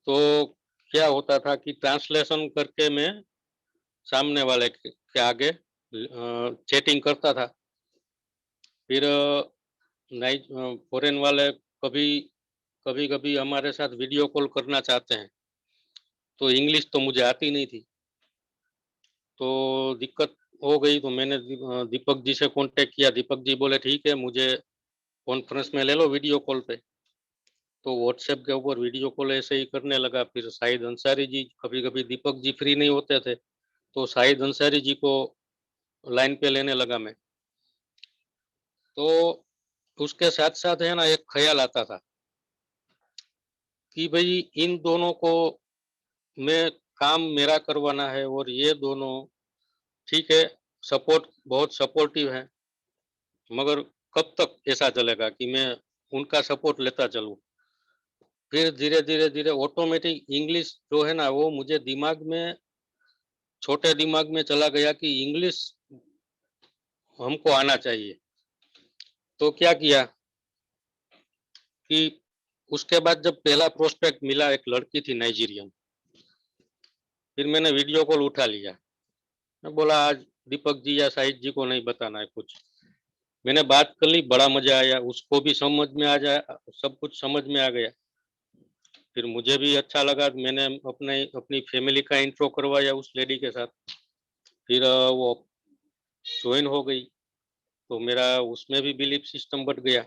तो क्या होता था कि ट्रांसलेशन करके मैं सामने वाले के आगे चैटिंग करता था। फिर फॉरेन वाले कभी कभी कभी हमारे साथ वीडियो कॉल करना चाहते हैं, तो इंग्लिश तो मुझे आती नहीं थी, तो दिक्कत हो गई। तो मैंने दीपक जी से कांटेक्ट किया। दीपक जी बोले ठीक है, मुझे कॉन्फ्रेंस में ले लो वीडियो कॉल पे। तो व्हाट्सएप के ऊपर वीडियो कॉल ऐसे ही करने लगा। फिर शाहिद अंसारी जी, कभी कभी दीपक जी फ्री नहीं होते थे, तो शाहिद अंसारी जी को लाइन पे लेने लगा मैं। तो उसके साथ साथ है ना, एक ख्याल आता था कि भाई इन दोनों को मैं काम मेरा करवाना है, और ये दोनों ठीक है, सपोर्ट बहुत सपोर्टिव है, मगर कब तक ऐसा चलेगा कि मैं उनका सपोर्ट लेता चलूं। फिर धीरे धीरे धीरे ऑटोमेटिक इंग्लिश जो है ना, वो मुझे दिमाग में, छोटे दिमाग में चला गया कि इंग्लिश हमको आना चाहिए। तो क्या किया कि उसके बाद जब पहला प्रोस्पेक्ट मिला, एक लड़की थी नाइजीरियन, फिर मैंने वीडियो कॉल उठा लिया। मैं बोला आज दीपक जी या शाहिद जी को नहीं बताना है कुछ। मैंने बात कर ली, बड़ा मजा आया, उसको भी समझ में आ जाए, सब कुछ समझ में आ गया। फिर मुझे भी अच्छा लगा। मैंने अपनी फैमिली का इंट्रो करवाया उस लेडी के साथ। फिर वो ज्वाइन हो गई, तो मेरा उसमें भी बिलीफ सिस्टम बढ़ गया।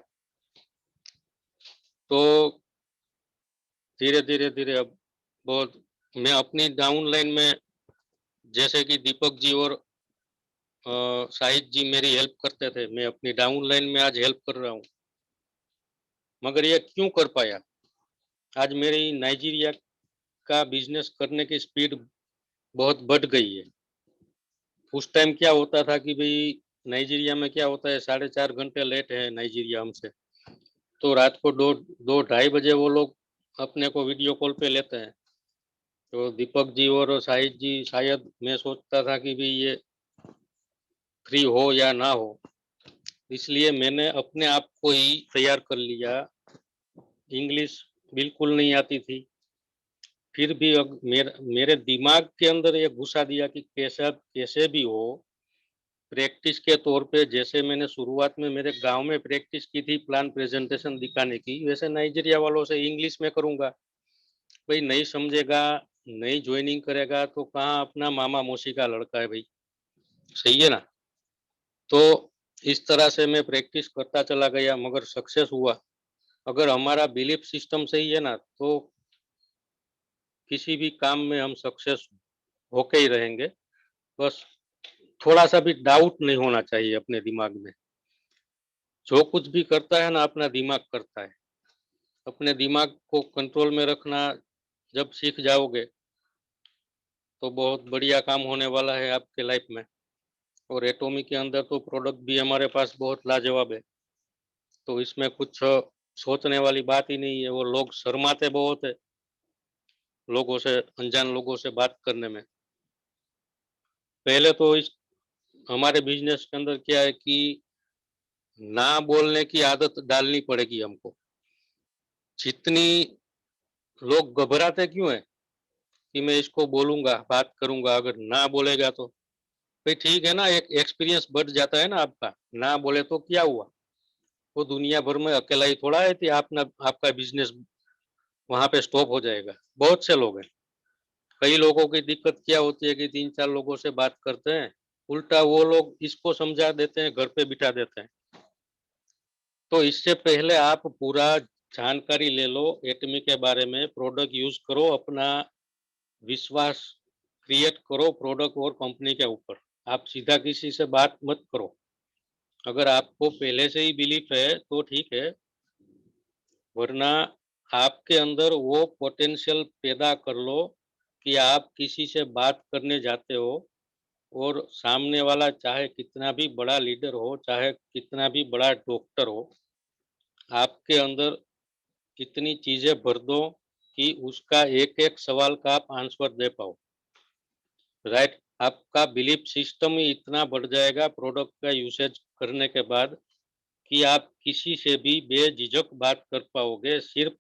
तो धीरे धीरे धीरे अब बहुत, मैं अपनी डाउनलाइन में, जैसे कि दीपक जी और शाहिद जी मेरी हेल्प करते थे, मैं अपनी डाउनलाइन में आज हेल्प कर रहा हूँ। मगर ये क्यों कर पाया? आज मेरी नाइजीरिया का बिजनेस करने की स्पीड बहुत बढ़ गई है। उस टाइम क्या होता था कि भाई नाइजीरिया में क्या होता है, 4.5 घंटे लेट है नाइजीरिया हमसे, तो रात को 2-2 ढाई बजे वो लोग अपने को वीडियो कॉल पे लेते हैं। तो दीपक जी और शाहिद जी, शायद मैं सोचता था कि भाई ये फ्री हो या ना हो, इसलिए मैंने अपने आप को ही तैयार कर लिया। इंग्लिश बिल्कुल नहीं आती थी, फिर भी मेरे दिमाग के अंदर ये घुसा दिया कि कैसा कैसे भी हो, प्रैक्टिस के तौर पे, जैसे मैंने शुरुआत में मेरे गांव में प्रैक्टिस की थी प्लान प्रेजेंटेशन दिखाने की, वैसे नाइजीरिया वालों से इंग्लिश में करूंगा। भाई नहीं समझेगा, नहीं ज्वाइनिंग करेगा तो कहाँ अपना मामा मौसी का लड़का है भाई, सही है ना। तो इस तरह से मैं प्रैक्टिस करता चला गया, मगर सक्सेस हुआ। अगर हमारा बिलीफ सिस्टम सही है ना, तो किसी भी काम में हम सक्सेस होके ही रहेंगे। बस थोड़ा सा भी डाउट नहीं होना चाहिए अपने दिमाग में। जो कुछ भी करता है ना, अपना दिमाग करता है। अपने दिमाग को कंट्रोल में रखना जब सीख जाओगे, तो बहुत बढ़िया काम होने वाला है आपके लाइफ में। और एटॉमी के अंदर तो प्रोडक्ट भी हमारे पास बहुत लाजवाब है, तो इसमें कुछ सोचने वाली बात ही नहीं है। वो लोग शर्माते बहुत है लोगों से, अनजान लोगों से बात करने में। पहले तो इस हमारे बिजनेस के अंदर क्या है कि ना बोलने की आदत डालनी पड़ेगी हमको। जितनी लोग घबराते क्यों है कि मैं इसको बोलूंगा, बात करूंगा, अगर ना बोलेगा तो भाई ठीक है ना, एक एक्सपीरियंस बढ़ जाता है ना आपका। ना बोले तो क्या हुआ, वो दुनिया भर में अकेला ही थोड़ा है कि आपका बिजनेस वहां पे स्टॉप हो जाएगा। बहुत से लोग हैं। कई लोगों की दिक्कत क्या होती है कि 3-4 लोगों से बात करते हैं, उल्टा वो लोग इसको समझा देते हैं, घर पे बिठा देते हैं। तो इससे पहले आप पूरा जानकारी ले लो एटमी के बारे में, प्रोडक्ट यूज करो, अपना विश्वास क्रिएट करो प्रोडक्ट और कंपनी के ऊपर। आप सीधा किसी से बात मत करो। अगर आपको पहले से ही बिलीफ है तो ठीक है, वरना आपके अंदर वो पोटेंशियल पैदा कर लो कि आप किसी से बात करने जाते हो, और सामने वाला चाहे कितना भी बड़ा लीडर हो, चाहे कितना भी बड़ा डॉक्टर हो, आपके अंदर इतनी चीजें भर दो कि उसका एक एक सवाल का आप आंसर दे पाओ। राइट, आपका बिलीफ सिस्टम ही इतना बढ़ जाएगा प्रोडक्ट का यूसेज करने के बाद कि आप किसी से भी बेझिझक बात कर पाओगे। सिर्फ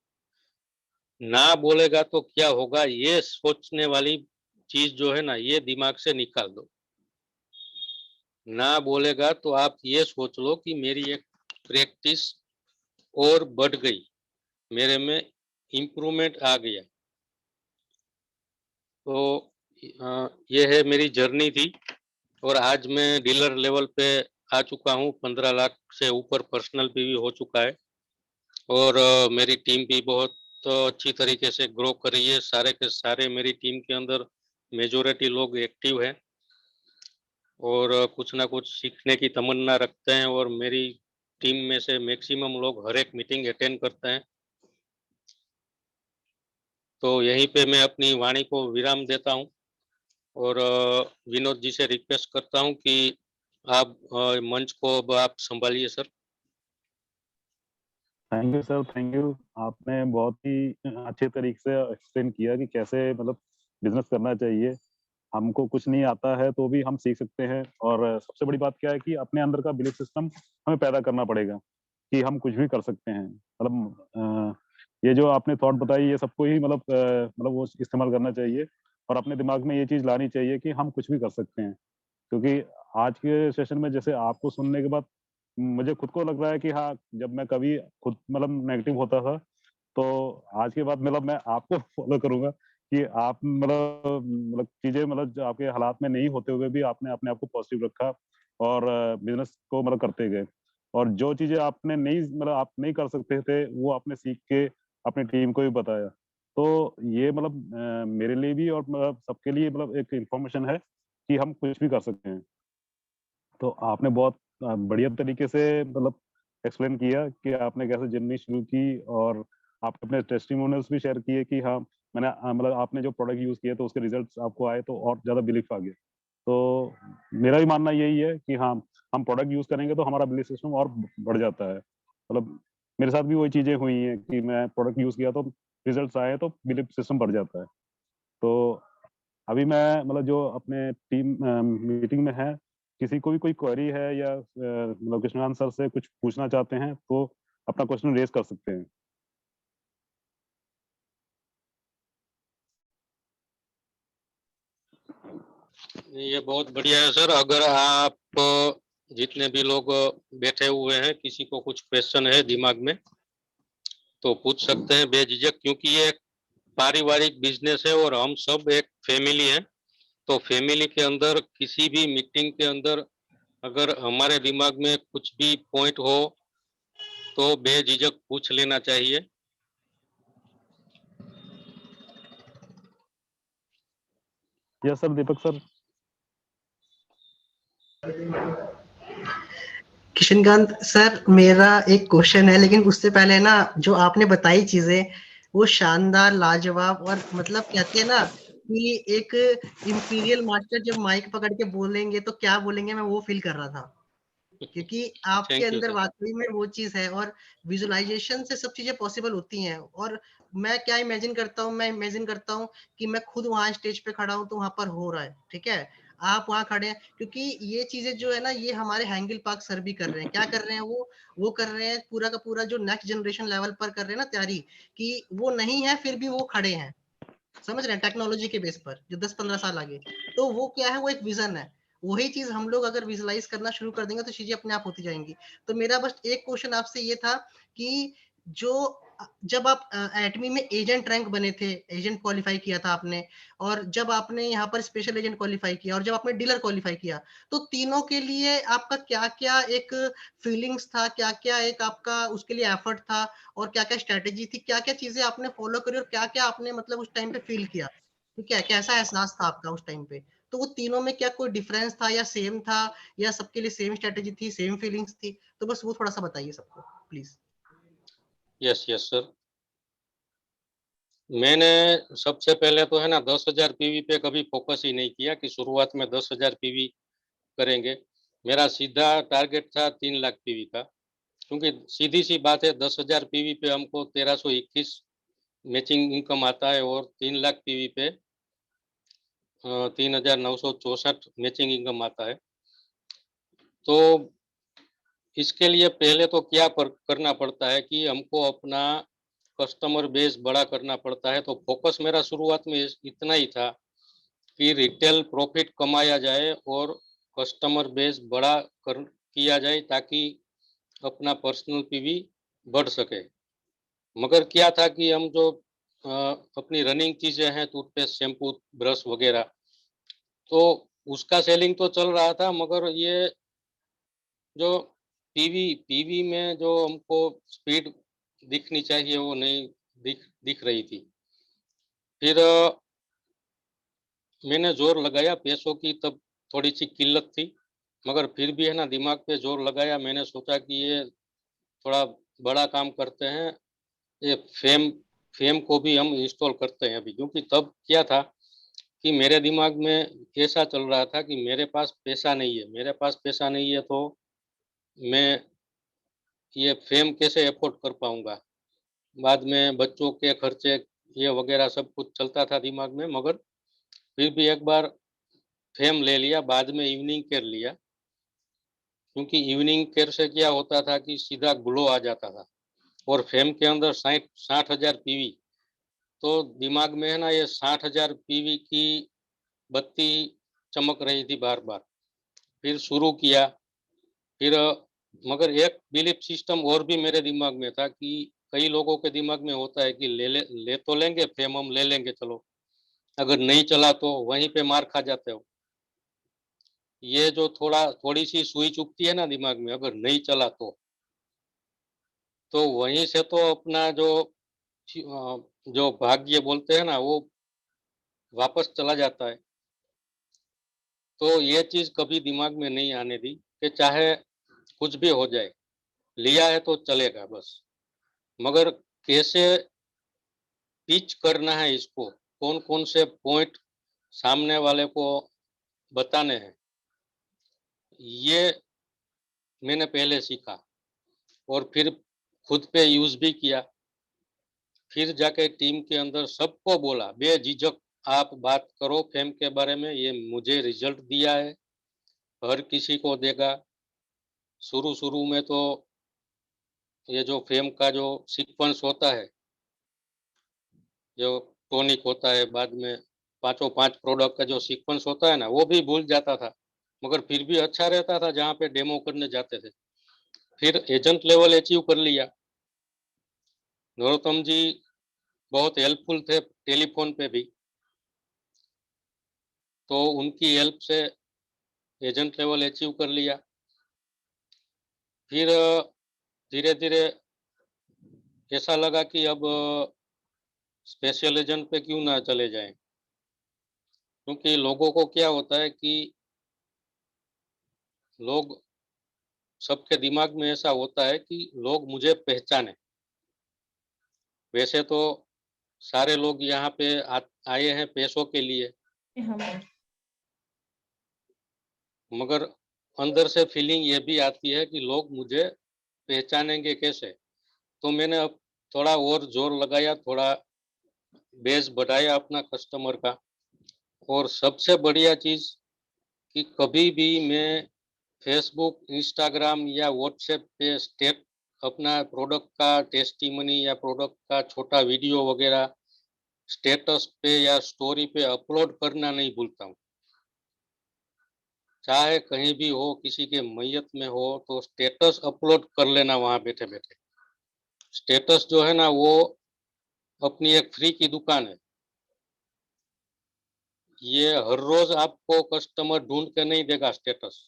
ना बोलेगा तो क्या होगा, ये सोचने वाली चीज जो है ना, ये दिमाग से निकाल दो। ना बोलेगा तो आप ये सोच लो कि मेरी एक प्रैक्टिस और बढ़ गई, मेरे में इम्प्रूवमेंट आ गया। तो ये है मेरी जर्नी थी, और आज मैं डीलर लेवल पे आ चुका हूँ। 15 लाख से ऊपर पर्सनल पीवी हो चुका है, और मेरी टीम भी बहुत अच्छी तरीके से ग्रो कर रही है। सारे के सारे मेरी टीम के अंदर मेजोरिटी लोग एक्टिव हैं, और कुछ ना कुछ सीखने की तमन्ना रखते हैं, और मेरी टीम में से मैक्सिमम लोग हर एक मीटिंग अटेंड करते हैं। तो यहीं पे मैं अपनी वाणी को विराम देता हूँ, और विनोद जी से रिक्वेस्ट करता हूँ कि आप मंच को अब आप संभालिए sir. Thank you sir, thank you. आपने बहुत ही अच्छे तरीके से एक्सप्लेन किया कि कैसे मतलब बिजनेस करना चाहिए। हमको कुछ नहीं आता है तो भी हम सीख सकते हैं, और सबसे बड़ी बात क्या है कि अपने अंदर का बिलीफ सिस्टम हमें पैदा करना पड़ेगा कि हम कुछ भी कर सकते हैं। मतलब ये जो आपने थॉट बताई, ये सबको ही मतलब वो इस्तेमाल करना चाहिए, और अपने दिमाग में ये चीज लानी चाहिए कि हम कुछ भी कर सकते हैं। क्योंकि आज के सेशन में जैसे आपको सुनने के बाद मुझे खुद को लग रहा है कि हाँ, जब मैं कभी खुद मतलब नेगेटिव होता था, तो आज के बाद मतलब मैं आपको फॉलो करूंगा कि आप मतलब चीजें मतलब जो आपके हालात में नहीं होते हुए भी आपने अपने आप को पॉजिटिव रखा, और बिजनेस को मतलब करते गए। और जो चीजें आपने नहीं मतलब आप नहीं कर सकते थे, वो आपने सीख के अपनी टीम को भी बताया। तो ये मतलब मेरे लिए भी और मतलब सबके लिए मतलब एक इंफॉर्मेशन है कि हम कुछ भी कर सकते हैं। तो आपने बहुत बढ़िया तरीके से मतलब एक्सप्लेन किया कि आपने कैसे जर्नी शुरू की, और आपने अपने टेस्टिमोनियल्स भी शेयर किए कि हाँ, मैंने मतलब आपने जो प्रोडक्ट यूज किए तो उसके रिजल्ट्स आपको आए तो और ज्यादा बिलीफ आ गया। तो मेरा भी मानना यही है कि हाँ, हम प्रोडक्ट यूज करेंगे तो हमारा बिलीफ सिस्टम और बढ़ जाता है। मतलब मेरे साथ भी वही चीजें हुई हैं कि मैं प्रोडक्ट यूज किया तो रिजल्ट्स आए तो बिलीफ सिस्टम बढ़ जाता है। तो अभी मैं मतलब जो अपने टीम मीटिंग में है, किसी को भी कोई क्वेरी है या मतलब कृष्णकांत सर से कुछ पूछना चाहते हैं तो अपना क्वेश्चन रेज कर सकते हैं। ये बहुत बढ़िया है सर। अगर आप जितने भी लोग बैठे हुए हैं, किसी को कुछ क्वेश्चन है दिमाग में तो पूछ सकते हैं बेझिझक, क्योंकि ये एक पारिवारिक बिजनेस है और हम सब एक फैमिली है। तो फैमिली के अंदर किसी भी मीटिंग के अंदर अगर हमारे दिमाग में कुछ भी पॉइंट हो तो बेझिझक पूछ लेना चाहिए। यस सर, दीपक सर। किशनकांत सर, मेरा एक क्वेश्चन है, लेकिन उससे पहले ना, जो आपने बताई चीजें वो शानदार, लाजवाब, और मतलब कहते हैं ना कि एक इंपीरियल मास्टर जब माइक पकड़ के बोलेंगे तो क्या बोलेंगे, मैं वो फील कर रहा था। क्योंकि आपके थैंक यू अंदर सर। वाकई में वो चीज है, और विजुअलाइजेशन से सब चीजें पॉसिबल होती हैं। और मैं क्या इमेजिन करता हूँ, मैं इमेजिन करता हूँ कि मैं खुद वहां स्टेज पे खड़ा हूँ तो वहां पर हो रहा है, ठीक है, आप वहां खड़े हैं। क्योंकि ये चीजें जो है ना, ये हमारे हैंगिल पार्क सर भी कर रहे हैं। क्या कर रहे हैं वो कर रहे हैं पूरा का पूरा जो नेक्स्ट जनरेशन लेवल पर कर रहे हैं ना तैयारी, कि वो नहीं है फिर भी वो खड़े हैं, समझ रहे हैं, टेक्नोलॉजी के बेस पर जो 10-15 साल आगे। तो वो क्या है, वो एक विजन है। वही चीज हम लोग अगर विजुलाइज करना शुरू कर देंगे तो चीजें अपने आप होती जाएंगी। तो मेरा बस एक क्वेश्चन आपसे ये था कि जो जब आप एटमी में एजेंट रैंक बने थे, एजेंट क्वालिफाई किया था आपने, और जब आपने यहाँ पर स्पेशल एजेंट क्वालिफाई किया, और जब आपने डीलर क्वालिफाई किया, तो तीनों के लिए आपका क्या क्या एक फीलिंग्स था, क्या क्या एक आपका उसके लिए एफर्ट था, और क्या क्या स्ट्रेटेजी थी, क्या क्या चीजें आपने फॉलो करी, और क्या क्या आपने मतलब उस टाइम पे फील किया, ठीक है, कैसा एहसास था आपका उस टाइम पे? तो वो तीनों में क्या कोई डिफरेंस था, या सेम था, या सबके लिए सेम स्ट्रेटेजी थी, सेम फीलिंग्स थी? तो बस वो थोड़ा सा बताइए सबको प्लीज। Yes yes sir. मैंने सबसे पहले तो है ना 10,000 पीवी पे कभी फोकस ही नहीं किया कि शुरुआत में 10,000 पीवी करेंगे। मेरा सीधा टारगेट था 3 लाख पीवी का, क्योंकि सीधी सी बात है, 10,000 पीवी पे हमको 1321 मैचिंग इनकम आता है, और 3 लाख पीवी पे 3,964 मैचिंग इनकम आता है। तो इसके लिए पहले तो क्या करना पड़ता है कि हमको अपना कस्टमर बेस बड़ा करना पड़ता है। तो फोकस मेरा शुरुआत में इतना ही था कि रिटेल प्रॉफिट कमाया जाए और कस्टमर बेस बड़ा किया जाए ताकि अपना पर्सनल पीवी बढ़ सके। मगर क्या था कि हम जो अपनी रनिंग चीजें हैं, टूथपेस्ट, शैम्पू, ब्रश वगैरह, तो उसका सेलिंग तो चल रहा था, मगर ये जो पीवी में जो हमको स्पीड दिखनी चाहिए वो नहीं दिख रही थी। फिर मैंने जोर लगाया पैसों की, तब थोड़ी सी किल्लत थी, मगर फिर भी है ना दिमाग पे जोर लगाया। मैंने सोचा कि ये थोड़ा बड़ा काम करते हैं, ये फेम फेम को भी हम इंस्टॉल करते हैं अभी। क्योंकि तब क्या था कि मेरे दिमाग में ऐसा चल रहा था कि मेरे पास पैसा नहीं है, मेरे पास पैसा नहीं है तो मैं ये फेम कैसे अफोर्ड कर पाऊंगा। बाद में बच्चों के खर्चे ये वगैरह सब कुछ चलता था दिमाग में, मगर फिर भी एक बार फेम ले लिया, बाद में इवनिंग केयर लिया। क्योंकि इवनिंग केयर से क्या होता था कि सीधा ग्लो आ जाता था, और फेम के अंदर 60,000 पीवी, तो दिमाग में है ना ये 60,000 पीवी की बत्ती चमक रही थी बार बार। फिर शुरू किया। फिर मगर एक बिलीफ सिस्टम और भी मेरे दिमाग में था कि कई लोगों के दिमाग में होता है कि ले तो लेंगे फेम, हम ले लेंगे चलो, अगर नहीं चला तो वहीं पे मार खा जाते हो। ये जो थोड़ी सी सुई चुभती है ना दिमाग में, अगर नहीं चला तो वहीं से तो अपना जो भाग्य बोलते हैं ना वो वापस चला जाता है। तो ये चीज कभी दिमाग में नहीं आने दी कि चाहे कुछ भी हो जाए, लिया है तो चलेगा बस। मगर कैसे पिच करना है इसको, कौन कौन से पॉइंट सामने वाले को बताने हैं, ये मैंने पहले सीखा और फिर खुद पे यूज भी किया। फिर जाके टीम के अंदर सबको बोला, बेझिझक आप बात करो फेम के बारे में, ये मुझे रिजल्ट दिया है, हर किसी को देगा। शुरू शुरू में तो ये जो फेम का जो सीक्वेंस होता है, जो टॉनिक होता है, बाद में पांचों पांच प्रोडक्ट का जो सीक्वेंस होता है ना, वो भी भूल जाता था, मगर फिर भी अच्छा रहता था जहाँ पे डेमो करने जाते थे। फिर एजेंट लेवल अचीव कर लिया। नरोत्तम जी बहुत हेल्पफुल थे टेलीफोन पे भी, तो उनकी हेल्प से एजेंट लेवल अचीव कर लिया। फिर धीरे धीरे ऐसा लगा कि अब स्पेशल एजेंट पे क्यों ना चले जाएं। क्योंकि लोगों को क्या होता है कि लोग, सबके दिमाग में ऐसा होता है कि लोग मुझे पहचाने। वैसे तो सारे लोग यहाँ पे आए हैं पैसों के लिए, मगर अंदर से फीलिंग ये भी आती है कि लोग मुझे पहचानेंगे कैसे। तो मैंने अब थोड़ा और जोर लगाया, थोड़ा बेस बढ़ाया अपना कस्टमर का। और सबसे बढ़िया चीज कि कभी भी मैं फेसबुक, इंस्टाग्राम या व्हाट्सएप पे अपना प्रोडक्ट का टेस्टिमनी या प्रोडक्ट का छोटा वीडियो वगैरह स्टेटस पे या स्टोरी पे अपलोड करना नहीं भूलता हूँ। चाहे कहीं भी हो, किसी के मैयत में हो, तो स्टेटस अपलोड कर लेना वहां बैठे बैठे। स्टेटस जो है ना वो अपनी एक फ्री की दुकान है। ये हर रोज आपको कस्टमर ढूंढ के नहीं देगा स्टेटस,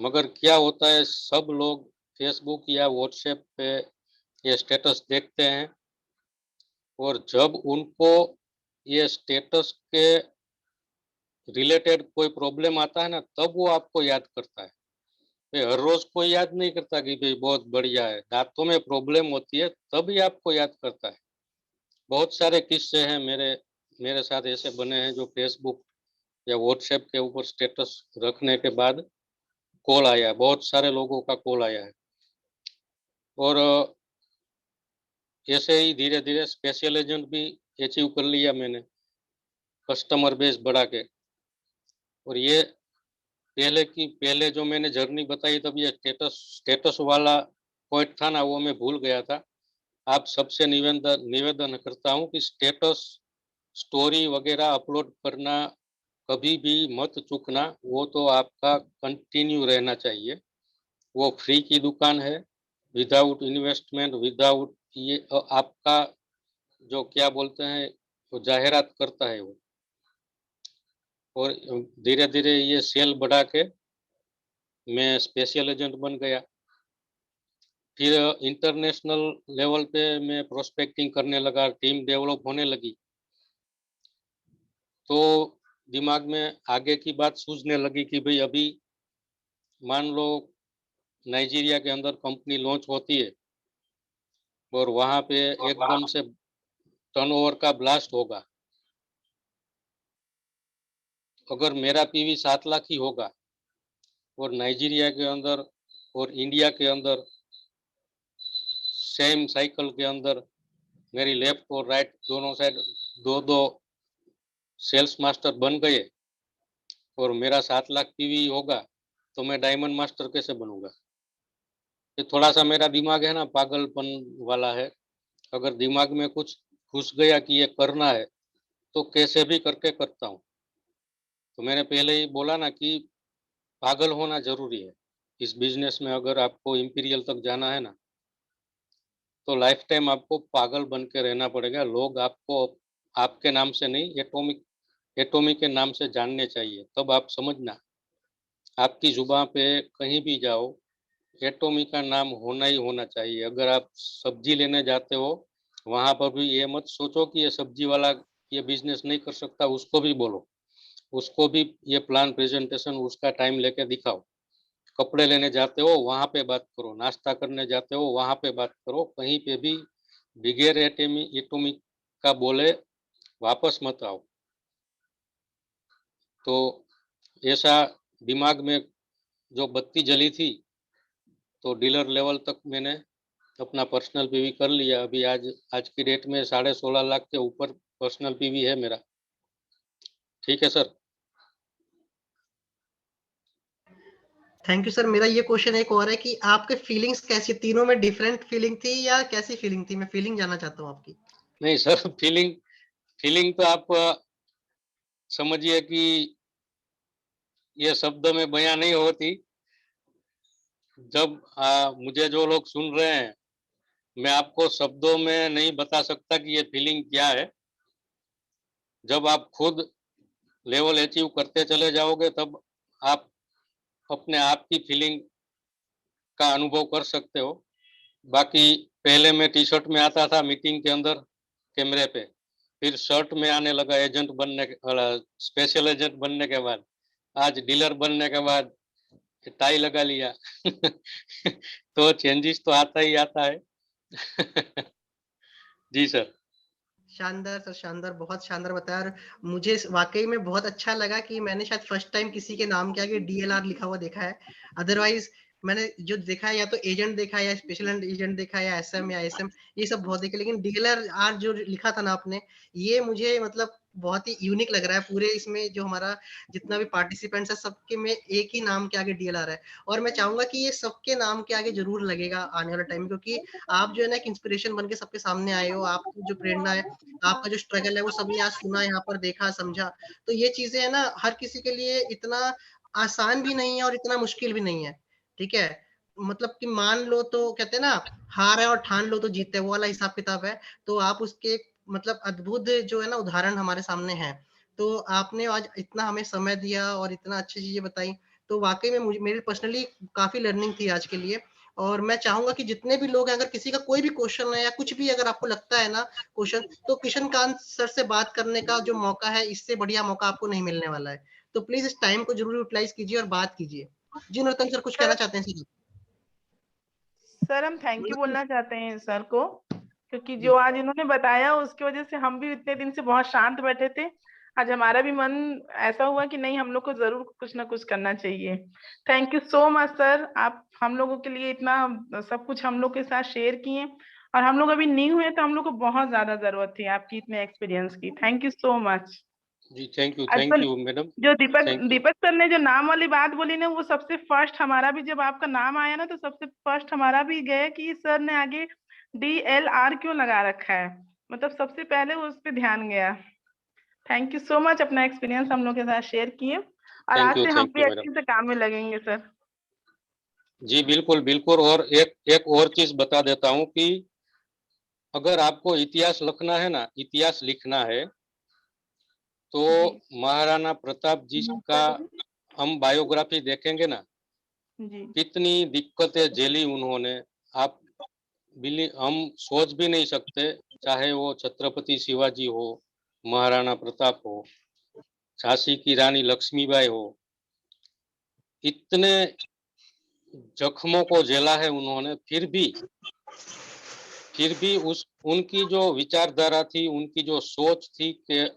मगर क्या होता है सब लोग फेसबुक या व्हाट्सएप पे ये स्टेटस देखते हैं, और जब उनको ये स्टेटस के रिलेटेड कोई प्रॉब्लम आता है ना, तब वो आपको याद करता है। भाई हर रोज कोई याद नहीं करता कि भाई बहुत बढ़िया है, दांतों में प्रॉब्लम होती है तभी आपको याद करता है। बहुत सारे किस्से हैं मेरे मेरे साथ ऐसे बने हैं, जो फेसबुक या व्हाट्सएप के ऊपर स्टेटस रखने के बाद कॉल आया है, बहुत सारे लोगों का कॉल आया है। और ऐसे ही धीरे धीरे स्पेशल एजेंट भी अचीव कर लिया मैंने, कस्टमर बेस बढ़ा के। और ये पहले जो मैंने जर्नी बताई, तब ये स्टेटस वाला पॉइंट था ना, वो मैं भूल गया था। आप सबसे निवेदन करता हूं कि स्टेटस स्टोरी वगैरह अपलोड करना कभी भी मत चूकना, वो तो आपका कंटिन्यू रहना चाहिए। वो फ्री की दुकान है, विदाउट इन्वेस्टमेंट, विदाउट ये आपका जो क्या बोलते हैं वो जाहिरात करता है वो, और धीरे धीरे ये सेल बढ़ा के मैं स्पेशल एजेंट बन गया। फिर इंटरनेशनल लेवल पे मैं प्रोस्पेक्टिंग करने लगा, टीम डेवलप होने लगी, तो दिमाग में आगे की बात सूझने लगी कि भाई अभी मान लो नाइजीरिया के अंदर कंपनी लॉन्च होती है और वहां पे एकदम से टर्नओवर का ब्लास्ट होगा, अगर मेरा पीवी 7 लाख ही होगा और नाइजीरिया के अंदर और इंडिया के अंदर सेम साइकिल के अंदर मेरी लेफ्ट और राइट दोनों साइड दो दो सेल्स मास्टर बन गए और मेरा 7 लाख पीवी होगा, तो मैं डायमंड मास्टर कैसे बनूंगा? ये थोड़ा सा मेरा दिमाग है ना पागलपन वाला है। अगर दिमाग में कुछ घुस गया कि ये करना है तो कैसे भी करके करता हूँ। तो मैंने पहले ही बोला ना कि पागल होना जरूरी है इस बिजनेस में। अगर आपको इंपीरियल तक जाना है ना तो लाइफ टाइम आपको पागल बन के रहना पड़ेगा। लोग आपको आपके नाम से नहीं, एटॉमिक के नाम से जानने चाहिए, तब आप समझना। आपकी जुबान पे कहीं भी जाओ एटॉमिक का नाम होना ही होना चाहिए। अगर आप सब्जी लेने जाते हो वहां पर भी ये मत सोचो कि ये सब्जी वाला ये बिजनेस नहीं कर सकता, उसको भी बोलो, उसको भी ये प्लान प्रेजेंटेशन उसका टाइम लेके दिखाओ। कपड़े लेने जाते हो वहां पे बात करो, नाश्ता करने जाते हो वहां पे बात करो, कहीं पे भी बिगेर एटॉमिक का बोले वापस मत आओ। तो ऐसा दिमाग में जो बत्ती जली थी, तो डीलर लेवल तक मैंने अपना पर्सनल पीवी कर लिया। अभी आज की डेट में 16.5 लाख के ऊपर पर्सनल पीवी है मेरा। ठीक है सर। Thank you sir. मेरा ये क्वेश्चन एक और है कि आपके फीलिंग्स कैसी, तीनों में डिफरेंट फीलिंग थी या कैसी फीलिंग थी? मैं फीलिंग जानना चाहता हूँ आपकी। नहीं सर, फीलिंग तो आप समझिए कि ये शब्द में बयां नहीं होती। जब मुझे जो लोग सुन रहे हैं, मैं आपको शब्दों में नहीं बता सकता कि ये फीलिंग क्या है। जब आप खुद लेवल अचीव करते चले जाओगे तब आप अपने आप की फीलिंग का अनुभव कर सकते हो। बाकी पहले मैं टी शर्ट में आता था मीटिंग के अंदर कैमरे पे, फिर शर्ट में आने लगा एजेंट बनने के, स्पेशल एजेंट बनने के बाद, आज डीलर बनने के बाद टाई लगा लिया तो चेंजेस तो आता ही आता है जी सर। शानदार सर, शानदार, बहुत शानदार बताया। और मुझे वाकई में बहुत अच्छा लगा कि मैंने शायद फर्स्ट टाइम किसी के नाम के आगे डीएलआर लिखा हुआ देखा है। अदरवाइज मैंने जो देखा है या तो एजेंट देखा है या स्पेशल एजेंट देखा है या एसएम या एसएम, ये सब बहुत देखे, लेकिन डीएलआर जो लिखा था ना आपने, ये मुझे मतलब बहुत ही यूनिक लग रहा है। पूरे इसमें जो हमारा जितना भी पार्टिसिपेंट्स है सबके में एक ही नाम के आगे डीएलआर है। और मैं चाहूंगा कि ये सबके नाम के आगे जरूर लगेगा आने वाले टाइम में, क्योंकि आप जो है ना एक इंस्पिरेशन बन के सबके सामने आए हो। आपकी जो प्रेरणा है, आपका जो स्ट्रगल है, वो सबने आज सुना, यहाँ पर देखा, समझा। तो ये चीजें है ना हर किसी के लिए इतना आसान भी नहीं है और इतना मुश्किल भी नहीं है। ठीक है, मतलब कि मान लो तो कहते हैं ना, हार है और ठान लो तो जीते, वो वाला हिसाब किताब है। तो आप उसके मतलब अद्भुत जो है ना उदाहरण हमारे सामने है। तो आपने आज इतना हमें समय दिया और इतना अच्छी चीजें बताई, तो वाकई में मुझे, मेरी पर्सनली काफी लर्निंग थी आज के लिए। और मैं चाहूंगा कि जितने भी लोग हैं, अगर किसी का कोई भी क्वेश्चन है या कुछ भी अगर आपको लगता है ना क्वेश्चन, तो किशन कांत सर से बात करने का जो मौका है, इससे बढ़िया मौका आपको नहीं मिलने वाला है। तो प्लीज इस टाइम को जरूर यूटिलाइज कीजिए और बात कीजिए। जी नरोत्तम सर, कुछ कहना चाहते हैं सर? सर हम थैंक यू बोलना चाहते हैं सर को, क्योंकि जो आज इन्होंने बताया उसकी वजह से हम भी इतने दिन से बहुत शांत बैठे थे। आज हमारा भी मन ऐसा हुआ कि नहीं, हम लोग को जरूर कुछ ना कुछ करना चाहिए। Thank you so much sir, आप हम लोगों के लिए इतना सब कुछ हम लोग के साथ शेयर किए। और हम लोग अभी न्यू है तो हम लोग को बहुत ज्यादा जरूरत थी आपकी इतने एक्सपीरियंस की। Thank you so much. जी थैंक आजकल यू मैडम। जो Deepak thank you. Deepak sir ने जो नाम वाली बात बोली ना, वो सबसे फर्स्ट हमारा भी, जब आपका नाम आया ना तो सबसे फर्स्ट हमारा भी गया कि सर ने आगे DLR क्यों लगा रखा है, मतलब सबसे पहले उस पे ध्यान गया। थैंक यू सो मच, अपना एक्सपीरियंस हम लोग के साथ शेयर किए, और आज से हम थैंक भी यू अच्छे मैडम। से काम में लगेंगे सर। जी बिल्कुल बिल्कुल। और एक और चीज बता देता हूँ कि अगर आपको इतिहास लिखना है ना, इतिहास लिखना है तो जी महाराणा प्रताप जी का हम बायोग्राफी देखेंगे ना, जी कितनी दिक्कतें झेली उन्होंने। आप हम सोच भी नहीं सकते, चाहे वो छत्रपति शिवाजी हो, महाराणा प्रताप हो, झांसी की रानी लक्ष्मीबाई हो, इतने जख्मों को झेला है उन्होंने, फिर भी उस उनकी जो विचारधारा थी, उनकी जो सोच थी कि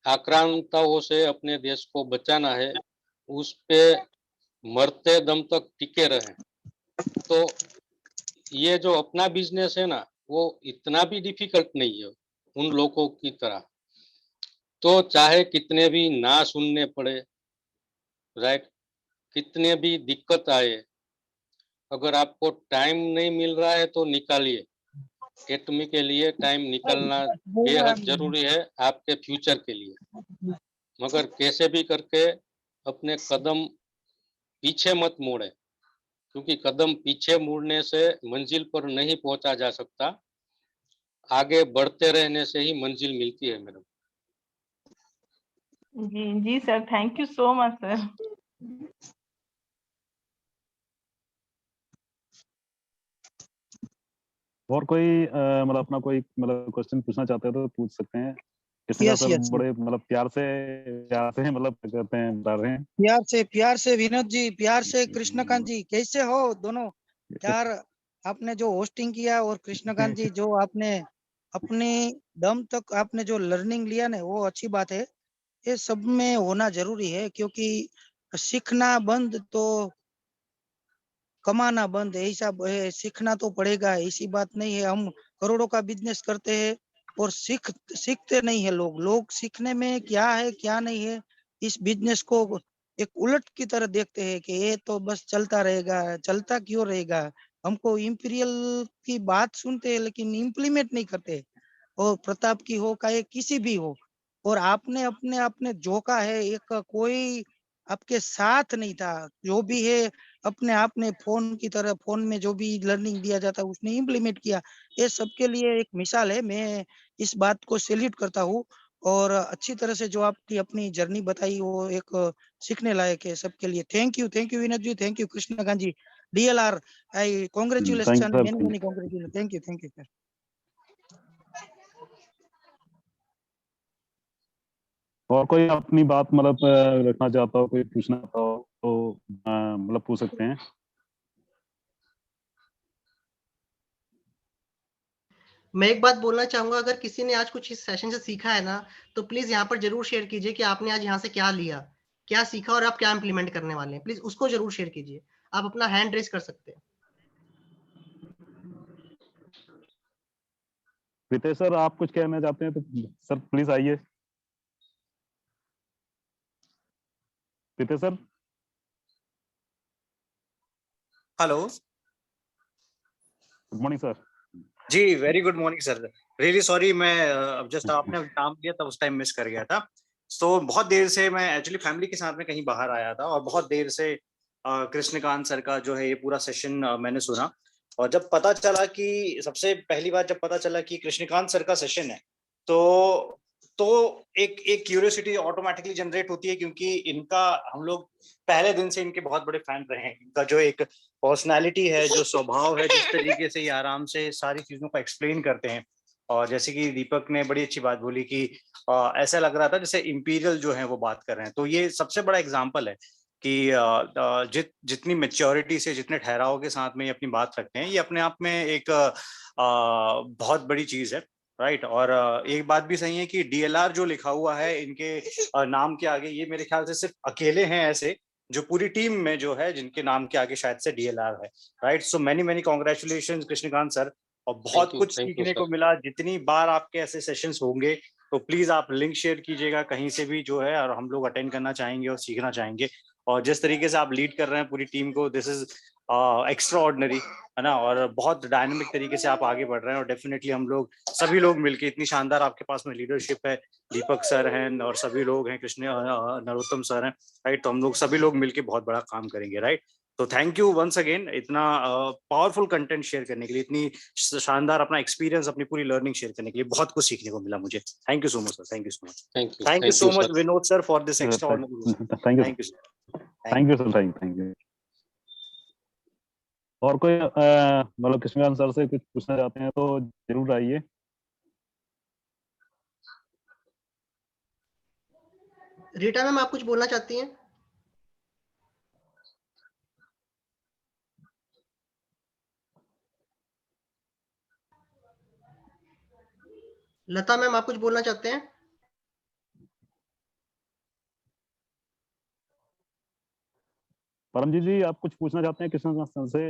आक्रांताओं से अपने देश को बचाना है, उस पे मरते दम तक टिके रहे। तो ये जो अपना बिजनेस है ना, वो इतना भी डिफिकल्ट नहीं है उन लोगों की तरह। तो चाहे कितने भी ना सुनने पड़े, राइट, कितने भी दिक्कत आए, अगर आपको टाइम नहीं मिल रहा है तो निकालिए। एटमी के लिए टाइम निकालना बेहद जरूरी है आपके फ्यूचर के लिए। मगर कैसे भी करके अपने कदम पीछे मत मोड़े, क्योंकि कदम पीछे मुड़ने से मंजिल पर नहीं पहुंचा जा सकता, आगे बढ़ते रहने से ही मंजिल मिलती है मैडम। जी जी sir, thank you so much sir. और कोई मतलब अपना कोई मतलब क्वेश्चन पूछना चाहते हो तो पूछ सकते हैं। कृष्णकांत यस सर यस बड़े मतलब प्यार से मतलब क्या कहते हैं बता रहे हैं। प्यार से विनोद जी, प्यार से कृष्णकांत जी, कैसे हो दोनों यार। आपने जो होस्टिंग किया और कृष्णकांत जी जो आपने अपनी दम तक आपने जो लर्निंग लिया ना, वो अच्छी बात है। ये सब में होना जरूरी है, क्योंकि सीखना बंद तो कमाना बंद है, ऐसा है। सीखना तो पड़ेगा, ऐसी बात नहीं है। हम करोड़ों का बिजनेस करते हैं और सीखते नहीं है लोग सीखने में क्या है क्या नहीं है, इस बिजनेस को एक उलट की तरह देखते हैं कि ये तो बस चलता रहेगा। चलता क्यों रहेगा? हमको इंपीरियल की बात सुनते हैं लेकिन इम्प्लीमेंट नहीं करते। और प्रताप की हो चाहे किसी भी हो, और आपने अपने आपने झोंका है, एक कोई आपके साथ नहीं था। जो भी है अपने आप ने फोन की तरह, फोन में जो भी लर्निंग दिया जाता है उसने इम्प्लीमेंट किया। ये सबके लिए एक मिसाल है। मैं इस बात को सैल्यूट करता हूँ। और अच्छी तरह से जो आपकी अपनी जर्नी बताई वो एक सीखने लायक है सबके लिए। Thank you Vinod ji, thank you Krishnakant ji. DLR, I thank congratulation, sir, many thank many congratulation. Thank you sir. और कोई अपनी बात मतलब रखना चाहता हो, कोई पूछना चाहता हो तो मतलब पूछ सकते हैं। मैं एक बात बोलना चाहूंगा, अगर किसी ने आज कुछ इस सेशन से सीखा है ना, तो प्लीज यहाँ पर जरूर शेयर कीजिए कि आपने आज यहाँ से क्या लिया, क्या सीखा और आप क्या इंप्लीमेंट करने वाले हैं। प्लीज उसको जरूर शेयर कीजिए। आप अपना हैंड रेस कर सकते हैं। रितेश सर, आप कुछ कहना चाहते हैं तो सर प्लीज आइए। Ritesh sir. Hello good morning sir. जी, very good morning sir. Really sorry, मैं अब जस्ट आपने काम किया तब उस टाइम मिस कर गया था। तो बहुत देर से मैं एक्चुअली फैमिली के साथ में कहीं बाहर आया था और बहुत देर से कृष्णकांत सर का जो है ये पूरा सेशन मैंने सुना। और जब पता चला कि सबसे पहली बार जब पता चला कि कृष्णकांत सर का सेशन है, तो एक एक क्यूरियोसिटी ऑटोमेटिकली जनरेट होती है, क्योंकि इनका हम लोग पहले दिन से इनके बहुत बड़े फैन रहे हैं। इनका जो एक पर्सनालिटी है, जो स्वभाव है, जिस तरीके से ये आराम से सारी चीजों को एक्सप्लेन करते हैं। और जैसे कि दीपक ने बड़ी अच्छी बात बोली कि ऐसा लग रहा था जैसे इंपीरियल जो है वो बात कर रहे हैं। तो ये सबसे बड़ा एग्जाम्पल है कि जितनी मेच्योरिटी से, जितने ठहराव के साथ में ये अपनी बात रखते हैं, ये अपने आप में एक बहुत बड़ी चीज है। राइट। और एक बात भी सही है कि DLR जो लिखा हुआ है इनके नाम के आगे, ये मेरे ख्याल से सिर्फ अकेले हैं ऐसे जो पूरी टीम में जो है जिनके नाम के आगे शायद से DLR है। Right. So many many congratulation Krishnakant sir. और बहुत कुछ थैंक यू सीखने को सर। मिला। जितनी बार आपके ऐसे सेशंस होंगे तो प्लीज आप लिंक शेयर कीजिएगा कहीं से भी जो है, और हम लोग अटेंड करना चाहेंगे और सीखना चाहेंगे। और जिस तरीके से आप लीड कर रहे हैं पूरी टीम को, दिस इज एक्स्ट्रा ऑर्डिनरी, है ना, और बहुत डायनामिक तरीके से आप आगे बढ़ रहे हैं। और डेफिनेटली हम लोग सभी लोग मिलके, इतनी शानदार आपके पास में लीडरशिप है, दीपक सर हैं और सभी लोग हैं, कृष्ण नरोत्तम सर हैं, राइट। तो हम लोग सभी लोग मिलके बहुत बड़ा काम करेंगे, राइट। तो थैंक यू वंस अगेन, इतना पावरफुल कंटेंट शेयर करने के लिए, इतनी शानदार अपना एक्सपीरियंस, अपनी पूरी लर्निंग शेयर करने के लिए। बहुत कुछ सीखने को मिला मुझे। Thank you so much sir, thank you so much, thank you so much Vinod sir for this extraordinary. Thank you thank you thank you sir, thank you. और कोई मतलब कृष्णकांत सर से कुछ पूछना चाहते हैं तो जरूर आइए। रीटा मैम, आप कुछ बोलना चाहती हैं? लता मैम, आप कुछ बोलना चाहते हैं? परमजीत जी, आप कुछ पूछना चाहते हैं कृष्णकांत सर से?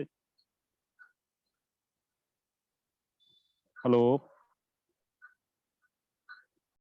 हेलो।